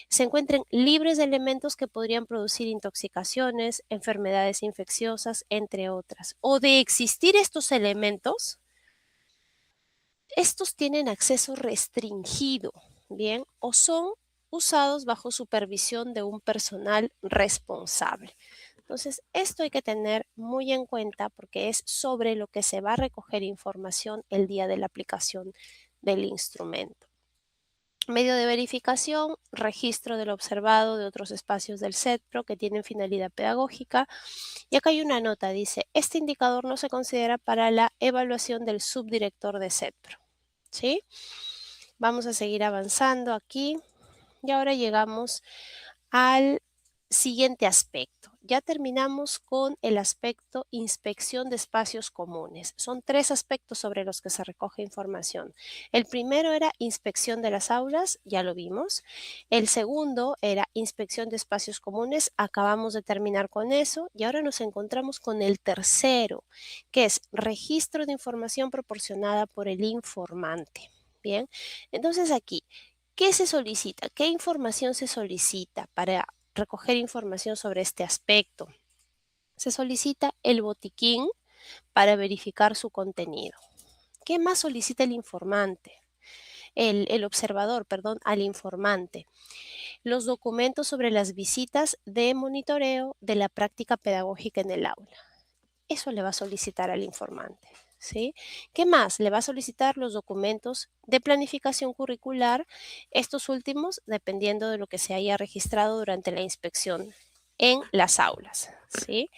[SPEAKER 2] se encuentren libres de elementos que podrían producir intoxicaciones, enfermedades infecciosas, entre otras. O de existir estos elementos, estos tienen acceso restringido, bien, o son usados bajo supervisión de un personal responsable. Entonces, esto hay que tener muy en cuenta porque es sobre lo que se va a recoger información el día de la aplicación del instrumento. Medio de verificación, registro del observado de otros espacios del CETPRO que tienen finalidad pedagógica. Y acá hay una nota, dice, este indicador no se considera para la evaluación del subdirector de CETPRO. ¿Sí? Vamos a seguir avanzando aquí. Y ahora llegamos al siguiente aspecto. Ya terminamos con el aspecto inspección de espacios comunes. Son 3 aspectos sobre los que se recoge información. El primero era inspección de las aulas, ya lo vimos. El segundo era inspección de espacios comunes, acabamos de terminar con eso. Y ahora nos encontramos con el tercero, que es registro de información proporcionada por el informante. Bien, entonces aquí, ¿qué se solicita? ¿Qué información se solicita para recoger información sobre este aspecto? Se solicita el botiquín para verificar su contenido. ¿Qué más solicita el informante? El observador, perdón, al informante. Los documentos sobre las visitas de monitoreo de la práctica pedagógica en el aula. Eso le va a solicitar al informante. ¿Sí? ¿Qué más? Le va a solicitar los documentos de planificación curricular, estos últimos dependiendo de lo que se haya registrado durante la inspección en las aulas. ¿Sí?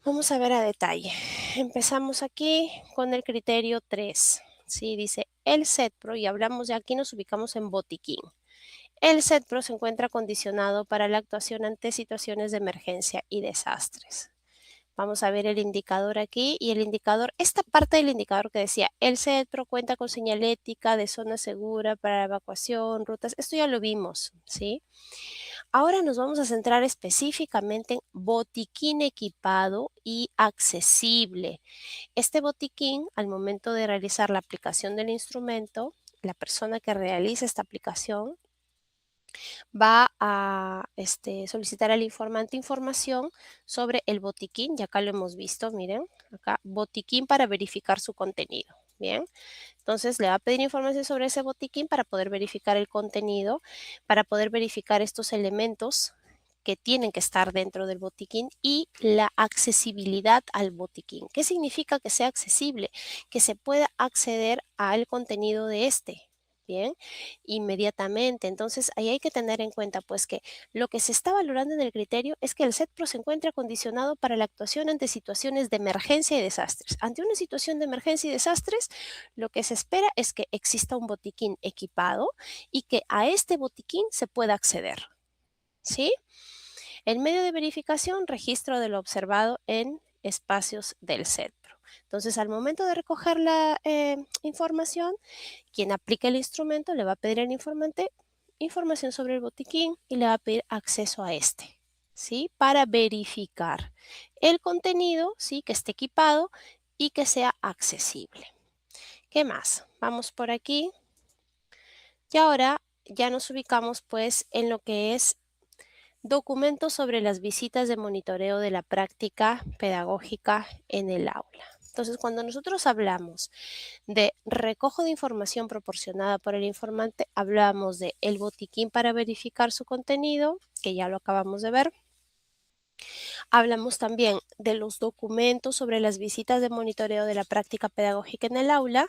[SPEAKER 2] Vamos a ver a detalle. Empezamos aquí con el criterio 3. ¿Sí? Dice el CETPRO, y hablamos de aquí, nos ubicamos en botiquín. El CETPRO se encuentra condicionado para la actuación ante situaciones de emergencia y desastres. Vamos a ver el indicador aquí y el indicador, esta parte del indicador que decía, el CETPRO cuenta con señalética de zona segura para evacuación, rutas, esto ya lo vimos, ¿sí? Ahora nos vamos a centrar específicamente en botiquín equipado y accesible. Este botiquín, al momento de realizar la aplicación del instrumento, la persona que realiza esta aplicación va a solicitar al informante información sobre el botiquín, y acá lo hemos visto, miren, acá, botiquín para verificar su contenido. Bien, entonces le va a pedir información sobre ese botiquín para poder verificar el contenido, para poder verificar estos elementos que tienen que estar dentro del botiquín y la accesibilidad al botiquín. ¿Qué significa que sea accesible? Que se pueda acceder al contenido de este. Bien, inmediatamente. Entonces, ahí hay que tener en cuenta, pues, que lo que se está valorando en el criterio es que el CETPRO se encuentra condicionado para la actuación ante situaciones de emergencia y desastres. Ante una situación de emergencia y desastres, lo que se espera es que exista un botiquín equipado y que a este botiquín se pueda acceder. ¿Sí? El medio de verificación, registro de lo observado en espacios del CETPRO. Entonces, al momento de recoger la información, quien aplica el instrumento le va a pedir al informante información sobre el botiquín y le va a pedir acceso a este, ¿sí? Para verificar el contenido, ¿sí? Que esté equipado y que sea accesible. ¿Qué más? Vamos por aquí. Y ahora ya nos ubicamos pues en lo que es documentos sobre las visitas de monitoreo de la práctica pedagógica en el aula. Entonces, cuando nosotros hablamos de recojo de información proporcionada por el informante, hablamos de el botiquín para verificar su contenido, que ya lo acabamos de ver. Hablamos también de los documentos sobre las visitas de monitoreo de la práctica pedagógica en el aula.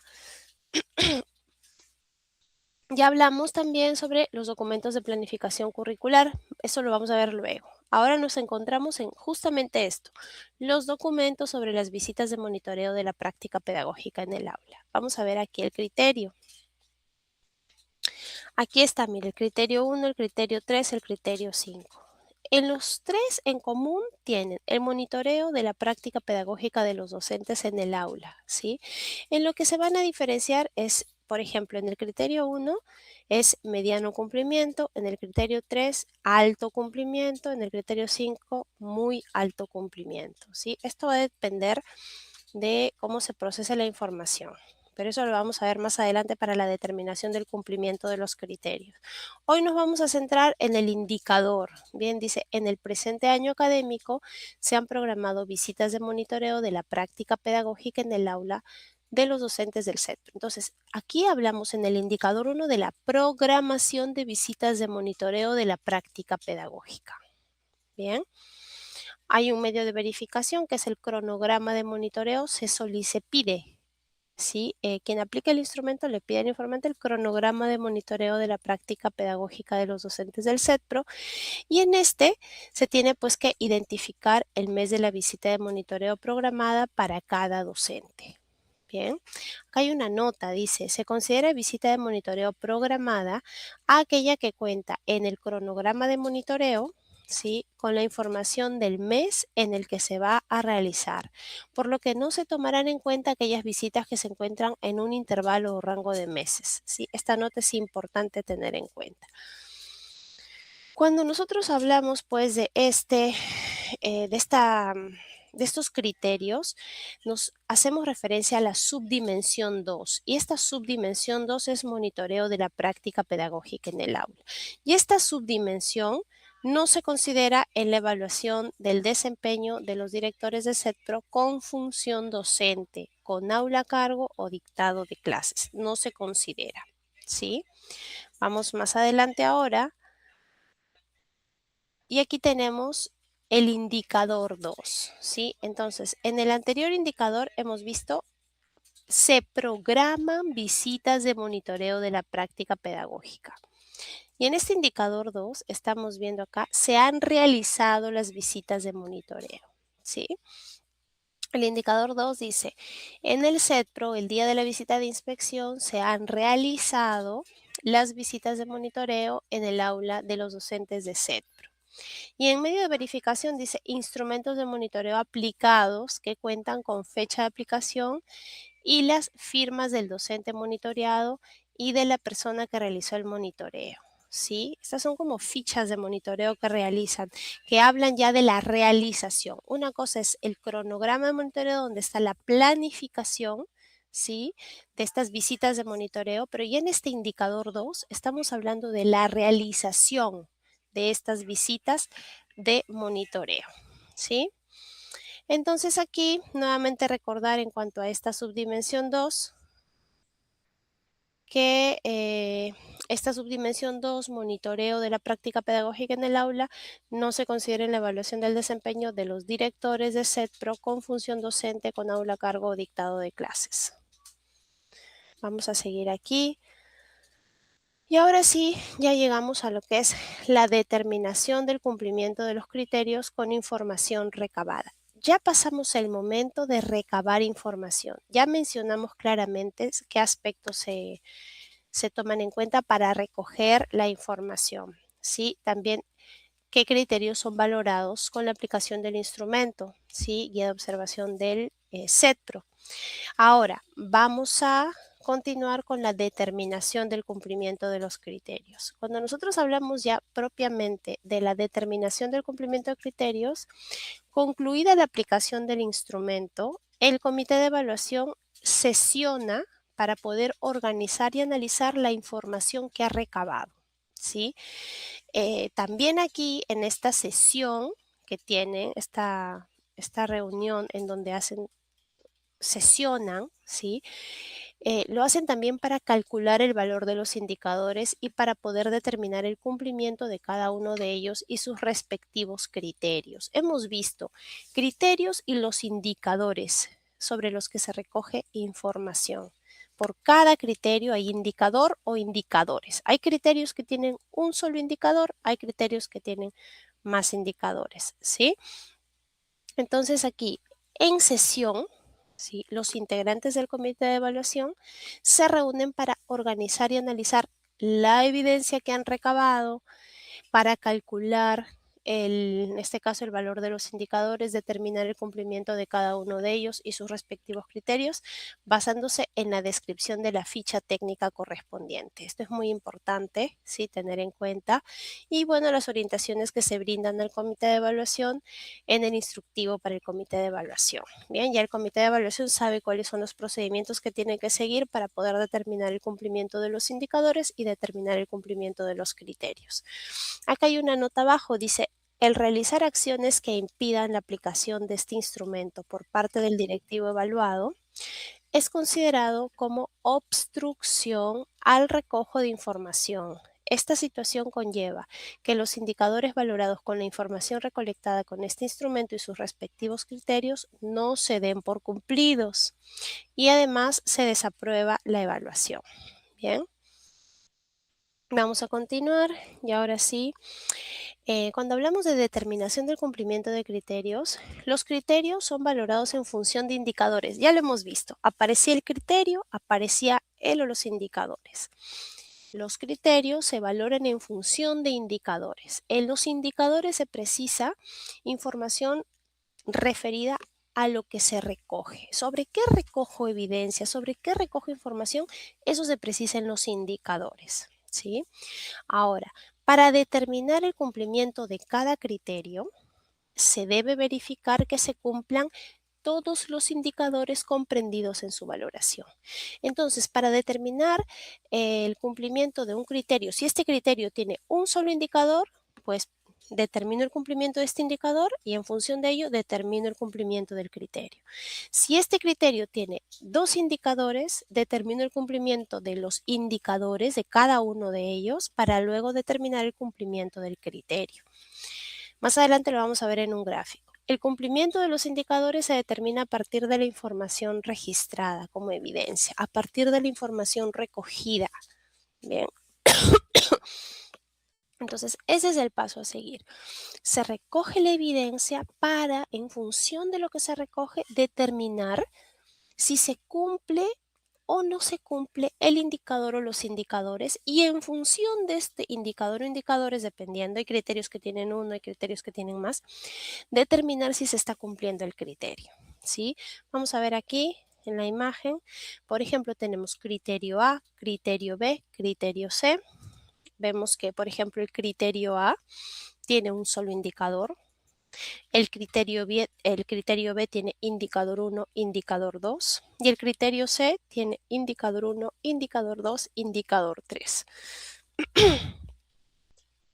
[SPEAKER 2] Ya hablamos también sobre los documentos de planificación curricular. Eso lo vamos a ver luego. Ahora nos encontramos en justamente esto, los documentos sobre las visitas de monitoreo de la práctica pedagógica en el aula. Vamos a ver aquí el criterio. Aquí está, mire, el criterio 1, el criterio 3, el criterio 5. En los 3 en común tienen el monitoreo de la práctica pedagógica de los docentes en el aula, ¿sí? En lo que se van a diferenciar es, por ejemplo, en el criterio 1 es mediano cumplimiento, en el criterio 3 alto cumplimiento, en el criterio 5 muy alto cumplimiento, ¿sí? Esto va a depender de cómo se procesa la información. Pero eso lo vamos a ver más adelante para la determinación del cumplimiento de los criterios. Hoy nos vamos a centrar en el indicador. Bien, dice, en el presente año académico se han programado visitas de monitoreo de la práctica pedagógica en el aula de los docentes del CETPRO. Entonces, aquí hablamos en el indicador 1 de la programación de visitas de monitoreo de la práctica pedagógica. Bien. Hay un medio de verificación que es el cronograma de monitoreo, se pide, ¿sí? Quien aplica el instrumento le pide al informante el cronograma de monitoreo de la práctica pedagógica de los docentes del CETPRO y en este se tiene pues que identificar el mes de la visita de monitoreo programada para cada docente. Bien, acá hay una nota, dice, se considera visita de monitoreo programada aquella que cuenta en el cronograma de monitoreo, ¿sí? Con la información del mes en el que se va a realizar, por lo que no se tomarán en cuenta aquellas visitas que se encuentran en un intervalo o rango de meses, ¿sí? Esta nota es importante tener en cuenta. Cuando nosotros hablamos pues de de estos criterios, nos hacemos referencia a la subdimensión 2 y esta subdimensión 2 es monitoreo de la práctica pedagógica en el aula. Y esta subdimensión no se considera en la evaluación del desempeño de los directores de CETPRO con función docente, con aula a cargo o dictado de clases. No se considera, ¿sí? Vamos más adelante ahora. Y aquí tenemos el indicador 2, ¿sí? Entonces, en el anterior indicador hemos visto, se programan visitas de monitoreo de la práctica pedagógica. Y en este indicador 2, estamos viendo acá, se han realizado las visitas de monitoreo, ¿sí? El indicador 2 dice, en el CETPRO, el día de la visita de inspección, se han realizado las visitas de monitoreo en el aula de los docentes de CETPRO. Y en medio de verificación dice instrumentos de monitoreo aplicados que cuentan con fecha de aplicación y las firmas del docente monitoreado y de la persona que realizó el monitoreo. ¿Sí? Estas son como fichas de monitoreo que realizan, que hablan ya de la realización. Una cosa es el cronograma de monitoreo donde está la planificación, ¿sí? De estas visitas de monitoreo, pero ya en este indicador 2 estamos hablando de la realización de estas visitas de monitoreo, ¿sí? Entonces aquí nuevamente recordar en cuanto a esta subdimensión 2 que esta subdimensión 2, monitoreo de la práctica pedagógica en el aula, no se considera en la evaluación del desempeño de los directores de CETPRO con función docente con aula a cargo o dictado de clases. Vamos a seguir aquí. Y ahora sí, ya llegamos a lo que es la determinación del cumplimiento de los criterios con información recabada. Ya pasamos el momento de recabar información. Ya mencionamos claramente qué aspectos se toman en cuenta para recoger la información. ¿Sí? También qué criterios son valorados con la aplicación del instrumento, ¿sí? Guía de observación del CETPRO. Ahora, vamos a continuar con la determinación del cumplimiento de los criterios. Cuando nosotros hablamos ya propiamente de la determinación del cumplimiento de criterios, concluida la aplicación del instrumento, el comité de evaluación sesiona para poder organizar y analizar la información que ha recabado, ¿sí? También aquí en esta sesión que tienen, esta reunión en donde sesionan, ¿sí? Lo hacen también para calcular el valor de los indicadores y para poder determinar el cumplimiento de cada uno de ellos y sus respectivos criterios. Hemos visto criterios y los indicadores sobre los que se recoge información. Por cada criterio hay indicador o indicadores. Hay criterios que tienen un solo indicador, hay criterios que tienen más indicadores, ¿sí? Entonces aquí, en sesión, ¿sí? Los integrantes del comité de evaluación se reúnen para organizar y analizar la evidencia que han recabado, para calcular, en este caso, el valor de los indicadores, determinar el cumplimiento de cada uno de ellos y sus respectivos criterios, basándose en la descripción de la ficha técnica correspondiente. Esto es muy importante, ¿sí? Tener en cuenta. Y bueno, las orientaciones que se brindan al comité de evaluación en el instructivo para el comité de evaluación. Bien, ya el comité de evaluación sabe cuáles son los procedimientos que tiene que seguir para poder determinar el cumplimiento de los indicadores y determinar el cumplimiento de los criterios. Acá hay una nota abajo, dice, el realizar acciones que impidan la aplicación de este instrumento por parte del directivo evaluado es considerado como obstrucción al recojo de información. Esta situación conlleva que los indicadores valorados con la información recolectada con este instrumento y sus respectivos criterios no se den por cumplidos y además se desaprueba la evaluación. Bien, vamos a continuar y ahora sí. Cuando hablamos de determinación del cumplimiento de criterios, los criterios son valorados en función de indicadores. Ya lo hemos visto. Aparecía el criterio, aparecía él o los indicadores. Los criterios se valoran en función de indicadores. En los indicadores se precisa información referida a lo que se recoge. ¿Sobre qué recojo evidencia? ¿Sobre qué recojo información? Eso se precisa en los indicadores, ¿sí? Ahora, para determinar el cumplimiento de cada criterio, se debe verificar que se cumplan todos los indicadores comprendidos en su valoración. Entonces, para determinar el cumplimiento de un criterio, si este criterio tiene un solo indicador, pues determino el cumplimiento de este indicador y en función de ello determino el cumplimiento del criterio. Si este criterio tiene dos indicadores, determino el cumplimiento de los indicadores de cada uno de ellos para luego determinar el cumplimiento del criterio. Más adelante lo vamos a ver en un gráfico. El cumplimiento de los indicadores se determina a partir de la información registrada como evidencia, a partir de la información recogida. Bien. Entonces, ese es el paso a seguir. Se recoge la evidencia para, en función de lo que se recoge, determinar si se cumple o no se cumple el indicador o los indicadores y en función de este indicador o indicadores, dependiendo, hay criterios que tienen uno, hay criterios que tienen más, determinar si se está cumpliendo el criterio, ¿sí? Vamos a ver aquí en la imagen, por ejemplo, tenemos criterio A, criterio B, criterio C. Vemos que, por ejemplo, el criterio A tiene un solo indicador. El criterio B tiene indicador 1, indicador 2 y el criterio C tiene indicador 1, indicador 2, indicador 3.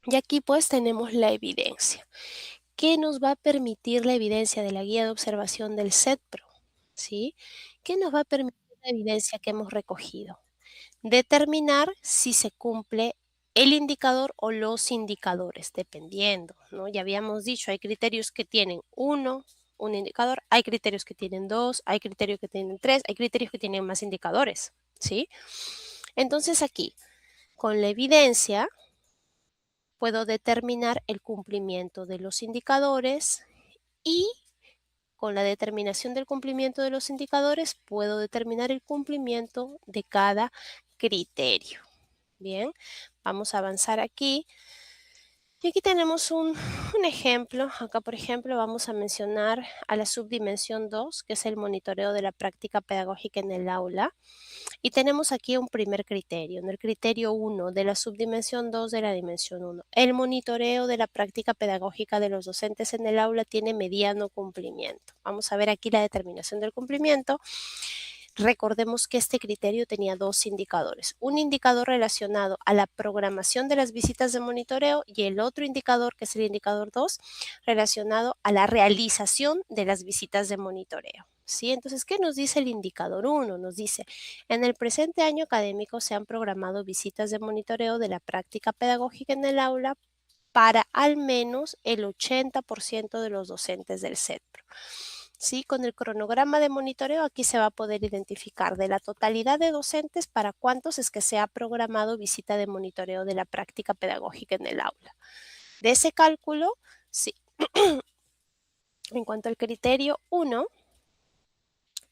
[SPEAKER 2] Y aquí pues tenemos la evidencia. ¿Qué nos va a permitir la evidencia de la guía de observación del CETPRO? ¿Sí? ¿Qué nos va a permitir la evidencia que hemos recogido? Determinar si se cumple el indicador o los indicadores, dependiendo, ¿no? Ya habíamos dicho, hay criterios que tienen un indicador, hay criterios que tienen dos, hay criterios que tienen tres, hay criterios que tienen más indicadores, ¿sí? Entonces aquí, con la evidencia, puedo determinar el cumplimiento de los indicadores y con la determinación del cumplimiento de los indicadores puedo determinar el cumplimiento de cada criterio. Bien, vamos a avanzar aquí. Y aquí tenemos un ejemplo. Acá, por ejemplo, vamos a mencionar a la subdimensión 2, que es el monitoreo de la práctica pedagógica en el aula. Y tenemos aquí un primer criterio, en el criterio 1 de la subdimensión 2 de la dimensión 1. El monitoreo de la práctica pedagógica de los docentes en el aula tiene mediano cumplimiento. Vamos a ver aquí la determinación del cumplimiento. Recordemos que este criterio tenía dos indicadores. Un indicador relacionado a la programación de las visitas de monitoreo y el otro indicador, que es el indicador 2, relacionado a la realización de las visitas de monitoreo. ¿Sí? Entonces, ¿qué nos dice el indicador 1? Nos dice, en el presente año académico se han programado visitas de monitoreo de la práctica pedagógica en el aula para al menos el 80% de los docentes del CETPRO. ¿Sí? Con el cronograma de monitoreo aquí se va a poder identificar de la totalidad de docentes para cuántos es que se ha programado visita de monitoreo de la práctica pedagógica en el aula. De ese cálculo, sí. En cuanto al criterio 1,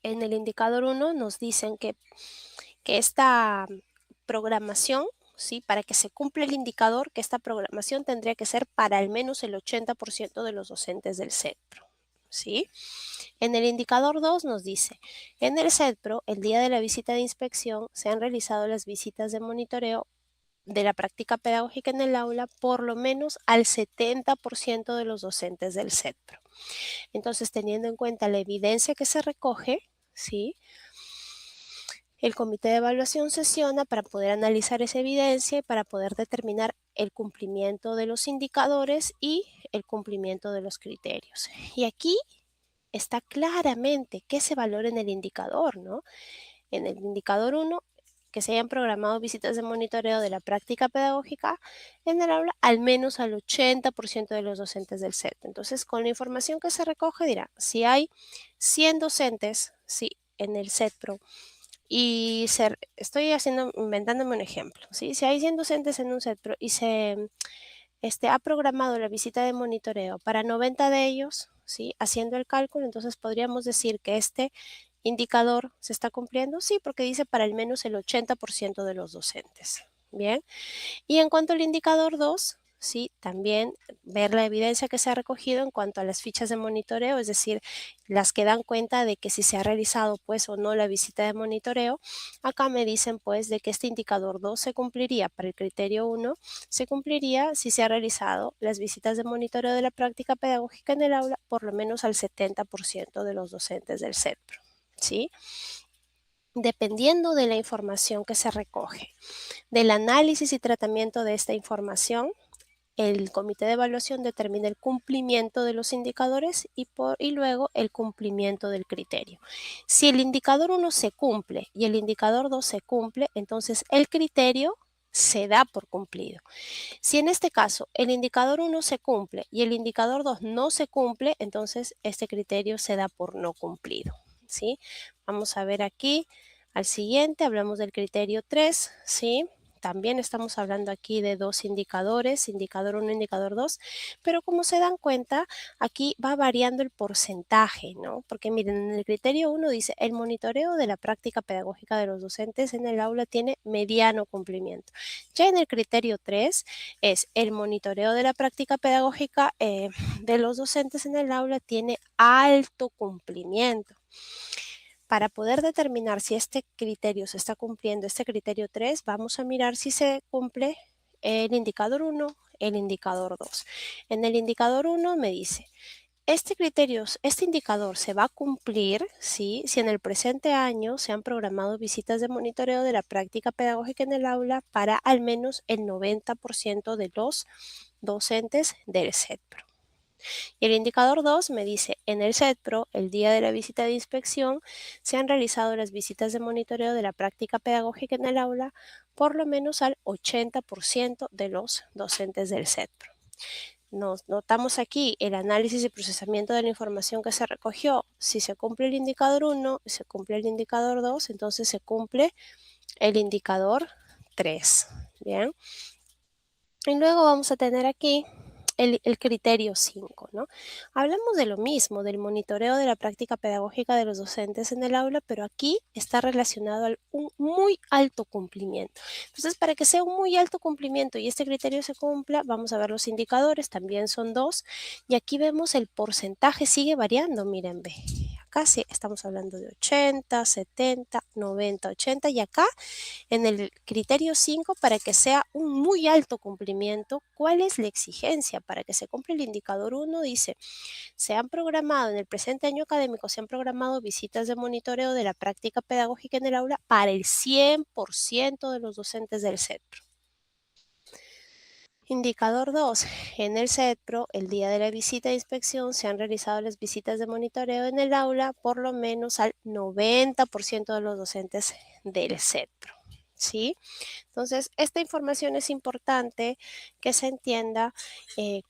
[SPEAKER 2] en el indicador 1 nos dicen que esta programación, ¿sí? Para que se cumpla el indicador, que esta programación tendría que ser para al menos el 80% de los docentes del CETPRO, ¿sí? En el indicador 2 nos dice, en el CETPRO, el día de la visita de inspección, se han realizado las visitas de monitoreo de la práctica pedagógica en el aula por lo menos al 70% de los docentes del CETPRO. Entonces, teniendo en cuenta la evidencia que se recoge, ¿sí? El comité de evaluación sesiona para poder analizar esa evidencia y para poder determinar el cumplimiento de los indicadores y el cumplimiento de los criterios. Y aquí está claramente qué se valora en el indicador, ¿no? En el indicador 1, que se hayan programado visitas de monitoreo de la práctica pedagógica en el aula al menos al 80% de los docentes del CET. Entonces, con la información que se recoge, dirá, si hay 100 docentes, sí, en el CETPRO, y estoy inventándome un ejemplo, ¿sí? Si hay 100 docentes en un CETPRO y se ha programado la visita de monitoreo para 90 de ellos, ¿sí? Haciendo el cálculo, entonces podríamos decir que este indicador se está cumpliendo, sí, porque dice para al menos el 80% de los docentes. Bien, y en cuanto al indicador 2, sí, también ver la evidencia que se ha recogido en cuanto a las fichas de monitoreo, es decir, las que dan cuenta de que si se ha realizado pues o no la visita de monitoreo. Acá me dicen pues de que este indicador 2 se cumpliría para el criterio 1, se cumpliría si se ha realizado las visitas de monitoreo de la práctica pedagógica en el aula por lo menos al 70% de los docentes del CEPRO, ¿sí? Dependiendo de la información que se recoge, del análisis y tratamiento de esta información, el comité de evaluación determina el cumplimiento de los indicadores y luego el cumplimiento del criterio. Si el indicador 1 se cumple y el indicador 2 se cumple, entonces el criterio se da por cumplido. Si en este caso el indicador 1 se cumple y el indicador 2 no se cumple, entonces este criterio se da por no cumplido, ¿sí? Vamos a ver aquí al siguiente, hablamos del criterio 3, ¿sí? También estamos hablando aquí de dos indicadores, indicador 1 indicador 2, pero como se dan cuenta, aquí va variando el porcentaje, ¿no? Porque miren, en el criterio 1 dice, el monitoreo de la práctica pedagógica de los docentes en el aula tiene mediano cumplimiento. Ya en el criterio 3 es el monitoreo de la práctica pedagógica de los docentes en el aula tiene alto cumplimiento. Para poder determinar si este criterio se está cumpliendo, este criterio 3, vamos a mirar si se cumple el indicador 1, el indicador 2. En el indicador 1 me dice, este indicador se va a cumplir, ¿sí? Si en el presente año se han programado visitas de monitoreo de la práctica pedagógica en el aula para al menos el 90% de los docentes del CETPRO. Y el indicador 2 me dice, en el CETPRO, el día de la visita de inspección, se han realizado las visitas de monitoreo de la práctica pedagógica en el aula por lo menos al 80% de los docentes del CETPRO. Nos notamos aquí el análisis y procesamiento de la información que se recogió. Si se cumple el indicador 1, se cumple el indicador 2, entonces se cumple el indicador 3. Bien. Y luego vamos a tener aquí el criterio 5, ¿no? Hablamos de lo mismo, del monitoreo de la práctica pedagógica de los docentes en el aula, pero aquí está relacionado a un muy alto cumplimiento. Entonces, para que sea un muy alto cumplimiento y este criterio se cumpla, vamos a ver los indicadores, también son 2, y aquí vemos el porcentaje sigue variando, miren, ve. Acá sí estamos hablando de 80, 70, 90, 80, y acá en el criterio 5, para que sea un muy alto cumplimiento, ¿cuál es la exigencia? Para que se cumpla el indicador 1, dice, se han programado en el presente año académico, se han programado visitas de monitoreo de la práctica pedagógica en el aula para el 100% de los docentes del CETPRO. Indicador 2. En el CETPRO, el día de la visita de inspección, se han realizado las visitas de monitoreo en el aula por lo menos al 90% de los docentes del CETPRO, ¿sí? Entonces, esta información es importante que se entienda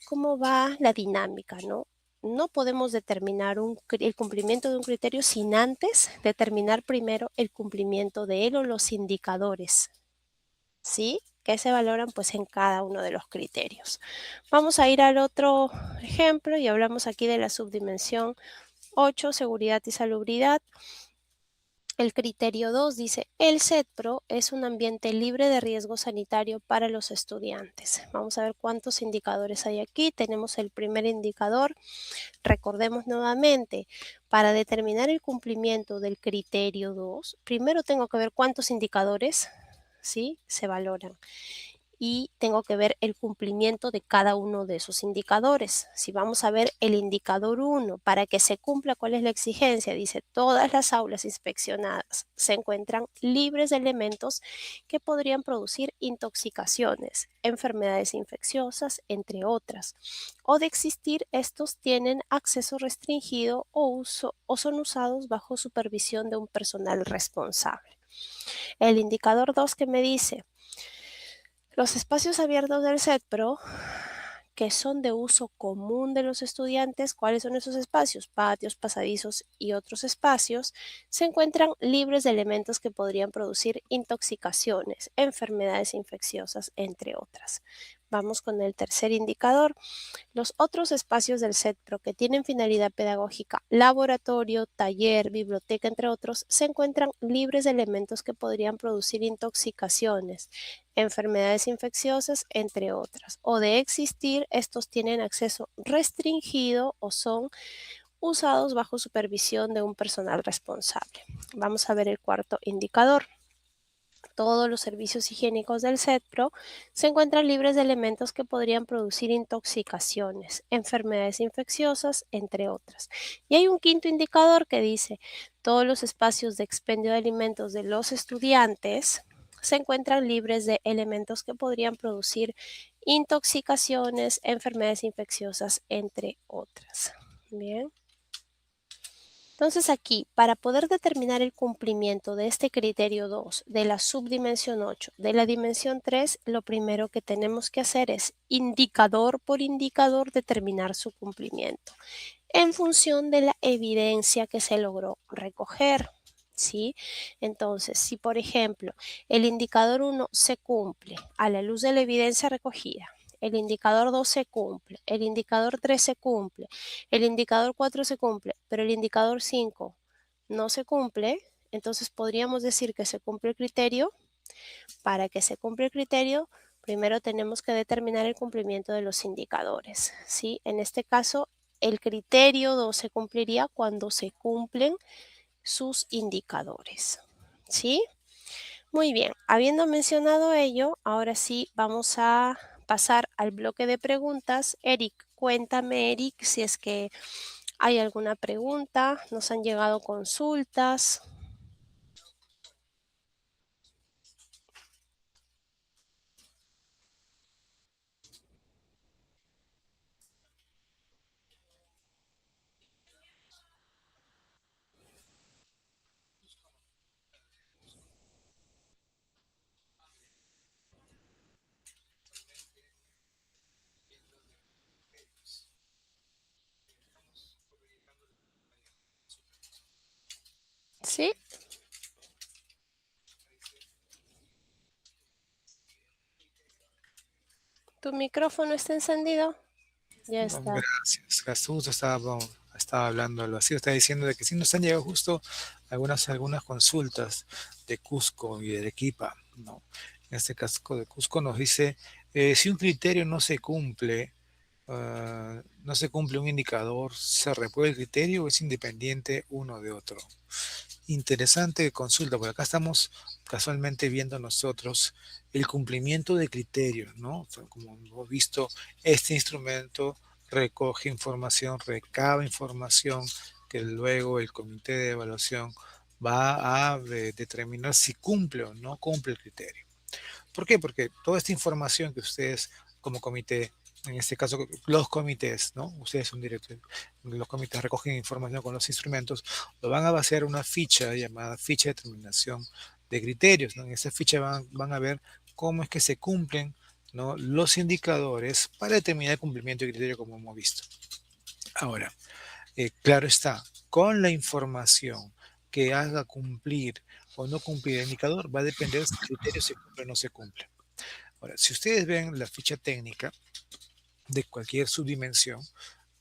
[SPEAKER 2] cómo va la dinámica, ¿no? No podemos determinar el cumplimiento de un criterio sin antes determinar primero el cumplimiento de él o los indicadores, ¿sí? Que se valoran pues en cada uno de los criterios. Vamos a ir al otro ejemplo y hablamos aquí de la subdimensión 8, seguridad y salubridad. El criterio 2 dice, el CETPRO es un ambiente libre de riesgo sanitario para los estudiantes. Vamos a ver cuántos indicadores hay aquí. Tenemos el primer indicador. Recordemos nuevamente, para determinar el cumplimiento del criterio 2, primero tengo que ver cuántos indicadores, ¿sí?, se valoran. y tengo que ver el cumplimiento de cada uno de esos indicadores. Si vamos a ver el indicador 1, para que se cumpla, ¿cuál es la exigencia? Dice, todas las aulas inspeccionadas se encuentran libres de elementos que podrían producir intoxicaciones, enfermedades infecciosas, entre otras. O de existir, estos tienen acceso restringido o son usados bajo supervisión de un personal responsable. El indicador 2 que me dice, los espacios abiertos del CETPRO que son de uso común de los estudiantes, ¿cuáles son esos espacios? Patios, pasadizos y otros espacios, se encuentran libres de elementos que podrían producir intoxicaciones, enfermedades infecciosas, entre otras. Vamos con el tercer indicador. Los otros espacios del CETPRO que tienen finalidad pedagógica, laboratorio, taller, biblioteca, entre otros, se encuentran libres de elementos que podrían producir intoxicaciones, enfermedades infecciosas, entre otras. O de existir, estos tienen acceso restringido o son usados bajo supervisión de un personal responsable. Vamos a ver el cuarto indicador. Todos los servicios higiénicos del CETPRO se encuentran libres de elementos que podrían producir intoxicaciones, enfermedades infecciosas, entre otras. Y hay un quinto indicador que dice, todos los espacios de expendio de alimentos de los estudiantes se encuentran libres de elementos que podrían producir intoxicaciones, enfermedades infecciosas, entre otras. Bien. Entonces aquí, para poder determinar el cumplimiento de este criterio 2, de la subdimensión 8, de la dimensión 3, lo primero que tenemos que hacer es indicador por indicador determinar su cumplimiento en función de la evidencia que se logró recoger. ¿Sí? Entonces, si por ejemplo el indicador 1 se cumple a la luz de la evidencia recogida, el indicador 2 se cumple, el indicador 3 se cumple, el indicador 4 se cumple, pero el indicador 5 no se cumple, entonces podríamos decir que se cumple el criterio. Para que se cumpla el criterio, primero tenemos que determinar el cumplimiento de los indicadores. ¿Sí? En este caso, el criterio 2 se cumpliría cuando se cumplen sus indicadores. ¿Sí? Muy bien, habiendo mencionado ello, ahora sí vamos a pasar al bloque de preguntas. Eric, cuéntame, Eric, si es que hay alguna pregunta, nos han llegado consultas. ¿Sí? ¿Tu micrófono está encendido? Ya está.
[SPEAKER 1] Gracias. Jesús estaba hablando algo así, está diciendo de que sí nos han llegado justo algunas consultas de Cusco y de Arequipa, ¿no? En este caso de Cusco nos dice, si un criterio no se cumple un indicador, ¿se reprueba el criterio o es independiente uno de otro? Interesante consulta, porque acá estamos casualmente viendo nosotros el cumplimiento de criterios, ¿no? O sea, como hemos visto, este instrumento recoge información, recaba información que luego el comité de evaluación va a determinar si cumple o no cumple el criterio. ¿Por qué? Porque toda esta información que ustedes como comité, en este caso los comités, ¿no? Ustedes son directores, los comités recogen información con los instrumentos, lo van a basear en una ficha llamada ficha de determinación de criterios, ¿no? En esa ficha van a ver cómo es que se cumplen, ¿no? Los indicadores para determinar el cumplimiento de criterio como hemos visto. Ahora, claro está, con la información que haga cumplir o no cumplir el indicador va a depender si el criterio se cumple o no se cumple. Ahora, si ustedes ven la ficha técnica de cualquier subdimensión,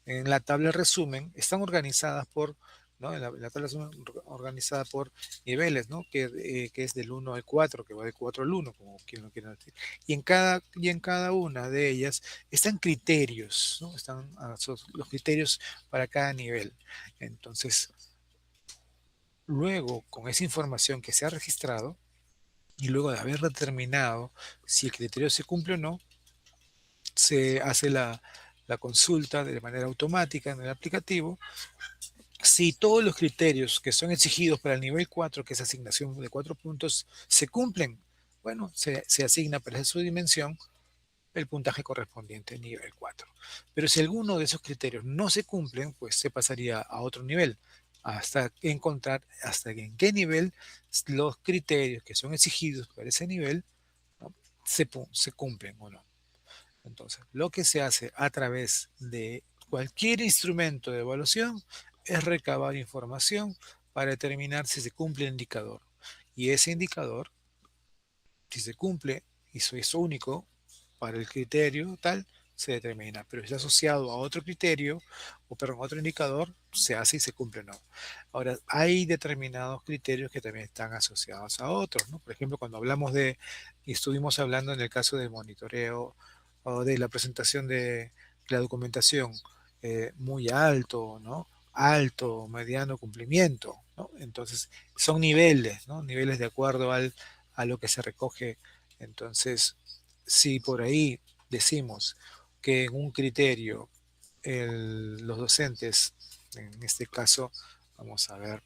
[SPEAKER 1] en la tabla resumen están organizadas por, ¿no? En la tabla resumen organizada por niveles, ¿no? Que es del 1 al 4, que va del 4 al 1, como quien lo quiera decir. Y en cada una de ellas están criterios, ¿no? Están los criterios para cada nivel. Entonces, luego, con esa información que se ha registrado, y luego de haber determinado si el criterio se cumple o no, se hace la consulta de manera automática en el aplicativo. Si todos los criterios que son exigidos para el nivel 4, que es asignación de 4 puntos, se cumplen, bueno, se asigna para su dimensión el puntaje correspondiente al nivel 4. Pero si alguno de esos criterios no se cumplen, pues se pasaría a otro nivel, hasta encontrar hasta en qué nivel los criterios que son exigidos para ese nivel, ¿no?, se cumplen o no. Entonces, lo que se hace a través de cualquier instrumento de evaluación es recabar información para determinar si se cumple el indicador. Y ese indicador, si se cumple y eso es único para el criterio tal, se determina. Pero si está asociado a otro criterio, o perdón, otro indicador, se hace y se cumple o no. Ahora, hay determinados criterios que también están asociados a otros, ¿no? Por ejemplo, cuando hablamos de, y estuvimos hablando en el caso del monitoreo o de la presentación de la documentación, muy alto, ¿no? Alto, mediano cumplimiento, ¿no? Entonces, son niveles, ¿no? Niveles de acuerdo a lo que se recoge. Entonces, si por ahí decimos que en un criterio los docentes, en este caso, vamos a ver,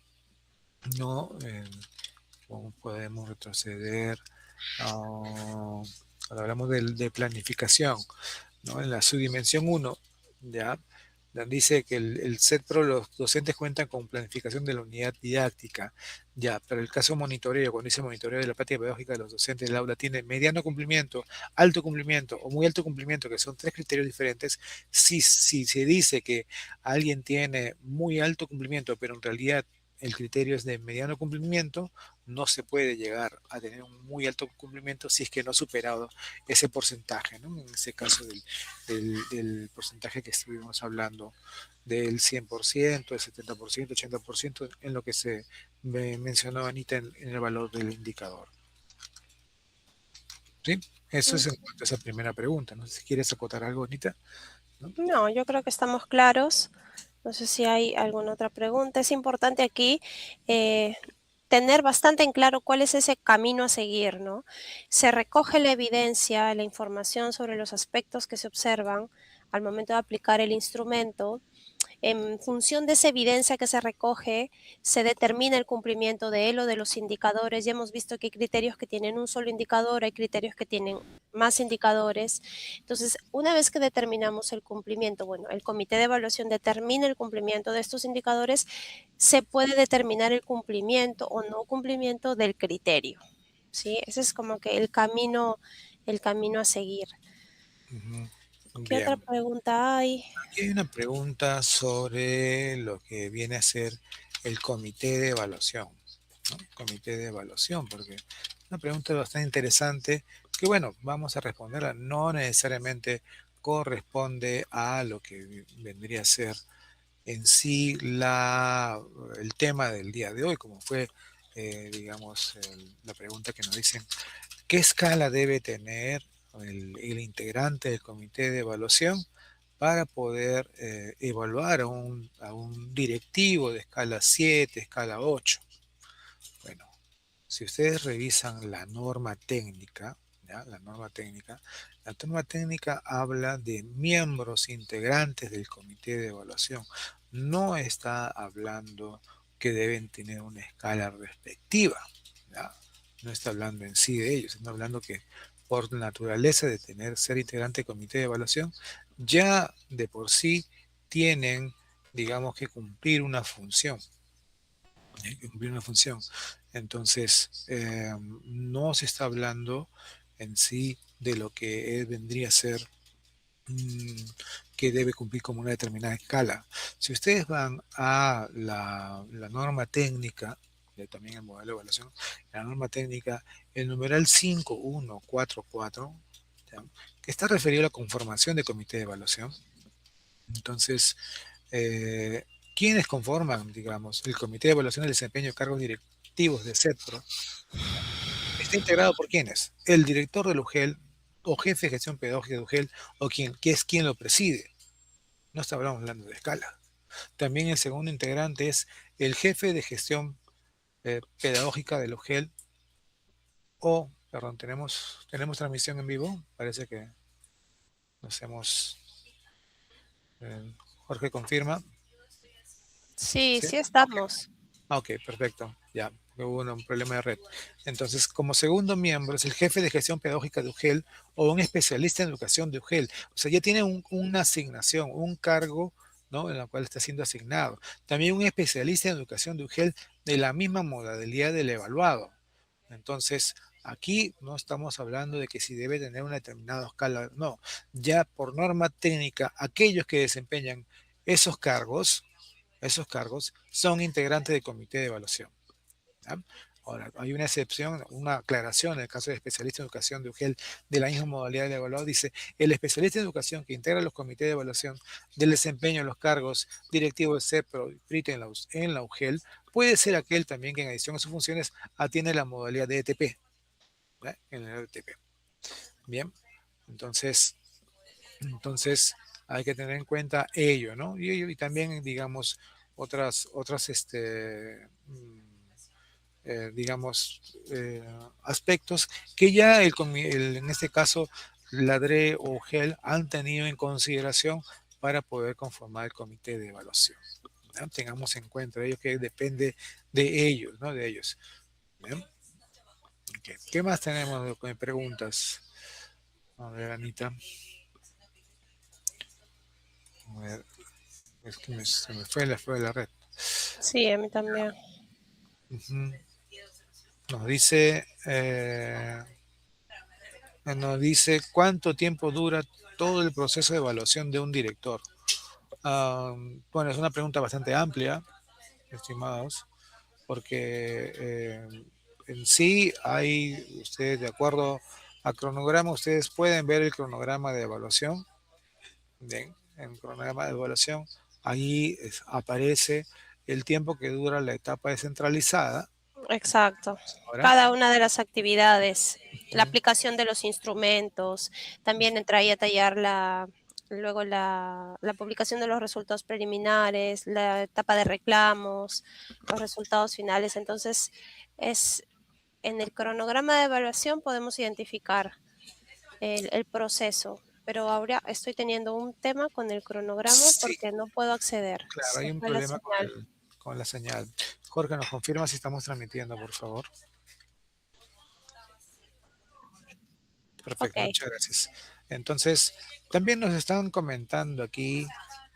[SPEAKER 1] no, cómo podemos retroceder, cuando hablamos de planificación, ¿no? En la subdimensión 1, ya dice que el CETPRO, los docentes cuentan con planificación de la unidad didáctica, ya, pero el caso monitoreo, cuando dice monitoreo de la práctica pedagógica de los docentes del aula, tiene mediano cumplimiento, alto cumplimiento o muy alto cumplimiento, que son tres criterios diferentes. Si se dice que alguien tiene muy alto cumplimiento, pero en realidad el criterio es de mediano cumplimiento, no se puede llegar a tener un muy alto cumplimiento si es que no ha superado ese porcentaje, ¿no? En ese caso del porcentaje que estuvimos hablando, del 100%, del 70%, 80%, en lo que se mencionó Anita en el valor del indicador. ¿Sí? Eso es en cuanto a esa primera pregunta. No sé si quieres acotar algo, Anita, ¿no?
[SPEAKER 2] No, yo creo que estamos claros. No sé si hay alguna otra pregunta. Es importante aquí tener bastante en claro cuál es ese camino a seguir, ¿no? Se recoge la evidencia, la información sobre los aspectos que se observan al momento de aplicar el instrumento. En función de esa evidencia que se recoge, se determina el cumplimiento de él o de los indicadores. Ya hemos visto que hay criterios que tienen un solo indicador, hay criterios que tienen más indicadores. Entonces, una vez que determinamos el cumplimiento, bueno, el comité de evaluación determina el cumplimiento de estos indicadores, se puede determinar el cumplimiento o no cumplimiento del criterio, ¿sí? Ese es como que el camino a seguir.
[SPEAKER 1] Ujú.
[SPEAKER 2] ¿Qué otra
[SPEAKER 1] Bien.
[SPEAKER 2] pregunta hay?
[SPEAKER 1] Aquí hay una pregunta sobre lo que viene a ser el comité de evaluación, ¿no? Comité de evaluación, porque es una pregunta bastante interesante que, bueno, vamos a responderla. No necesariamente corresponde a lo que vendría a ser en sí el tema del día de hoy, como fue, digamos, la pregunta que nos dicen: ¿qué escala debe tener el integrante del comité de evaluación para poder evaluar a un directivo de escala 7, escala 8? Bueno, si ustedes revisan la norma técnica, ¿ya? La norma técnica habla de miembros integrantes del comité de evaluación. No está hablando que deben tener una escala respectiva, ¿ya? No está hablando en sí de ellos, está hablando que por naturaleza de ser integrante del comité de evaluación, ya de por sí tienen, digamos, que cumplir una función. Hay que cumplir una función. Entonces, no se está hablando en sí de lo que vendría a ser, mm, que debe cumplir como una determinada escala. Si ustedes van a la norma técnica, también el modelo de evaluación, la norma técnica, el numeral 5144, ¿ya?, que está referido a la conformación de comité de evaluación. Entonces, ¿quiénes conforman, digamos, el comité de evaluación del desempeño de cargos directivos de CETPRO? ¿Está integrado por quiénes? El director del UGEL o jefe de gestión pedagógica de UGEL, o que es quien lo preside. No estamos hablando de escala. También el segundo integrante es el jefe de gestión pedagógica del UGEL perdón, tenemos transmisión en vivo. Parece que nos hemos... Jorge confirma.
[SPEAKER 2] Sí,
[SPEAKER 1] ¿Sí?
[SPEAKER 2] sí
[SPEAKER 1] Ok.
[SPEAKER 2] estamos.
[SPEAKER 1] Ok, perfecto. Ya, hubo un problema de red. Entonces, como segundo miembro es el jefe de gestión pedagógica de UGEL o un especialista en educación de UGEL. O sea, ya tiene una asignación, un cargo, ¿no? En la cual está siendo asignado. También un especialista en educación de UGEL de la misma modalidad del evaluado. Entonces, aquí no estamos hablando de que si debe tener una determinada escala, no. Ya por norma técnica, aquellos que desempeñan esos cargos, esos cargos son integrantes del comité de evaluación. ¿Ya? Ahora, hay una excepción, una aclaración en el caso de especialista en educación de UGEL de la misma modalidad del evaluado. Dice, el especialista en educación que integra los comités de evaluación del desempeño de los cargos directivos de CEPRO y PRIT en la UGEL puede ser aquel también que en adición a sus funciones atiende la modalidad de ETP. ¿Ya? En el ETP. Bien, entonces, entonces hay que tener en cuenta ello, ¿no? Y también, digamos, otras digamos, aspectos que ya en este caso la DRE o GEL han tenido en consideración para poder conformar el comité de evaluación. ¿Ya? Tengamos en cuenta ello que depende de ellos, ¿no? De ellos. ¿Bien? Okay. ¿Qué más tenemos de preguntas? A ver, Anita. A ver, es que se me fue la red.
[SPEAKER 2] Sí, a mí también.
[SPEAKER 1] Uh -huh. Nos dice, cuánto tiempo dura todo el proceso de evaluación de un director. Bueno, es una pregunta bastante amplia, estimados, porque en sí hay, ustedes de acuerdo a cronograma, ustedes pueden ver el cronograma de evaluación. Bien, en el cronograma de evaluación, ahí aparece el tiempo que dura la etapa descentralizada.
[SPEAKER 2] Exacto.
[SPEAKER 1] Ahora,
[SPEAKER 2] Cada una de las actividades, la aplicación de los instrumentos, también entra ahí a tallar luego la publicación de los resultados preliminares, la etapa de reclamos, los resultados finales. Entonces, es en el cronograma de evaluación podemos identificar el proceso, pero ahora estoy teniendo un tema con el cronograma
[SPEAKER 1] sí,
[SPEAKER 2] porque no puedo acceder.
[SPEAKER 1] claro,
[SPEAKER 2] Se
[SPEAKER 1] hay un
[SPEAKER 2] fue la
[SPEAKER 1] problema
[SPEAKER 2] señal.
[SPEAKER 1] con la señal. Jorge, ¿nos confirma si estamos transmitiendo, por favor?
[SPEAKER 2] Ok,
[SPEAKER 1] Perfecto, muchas gracias. Entonces, también nos están comentando aquí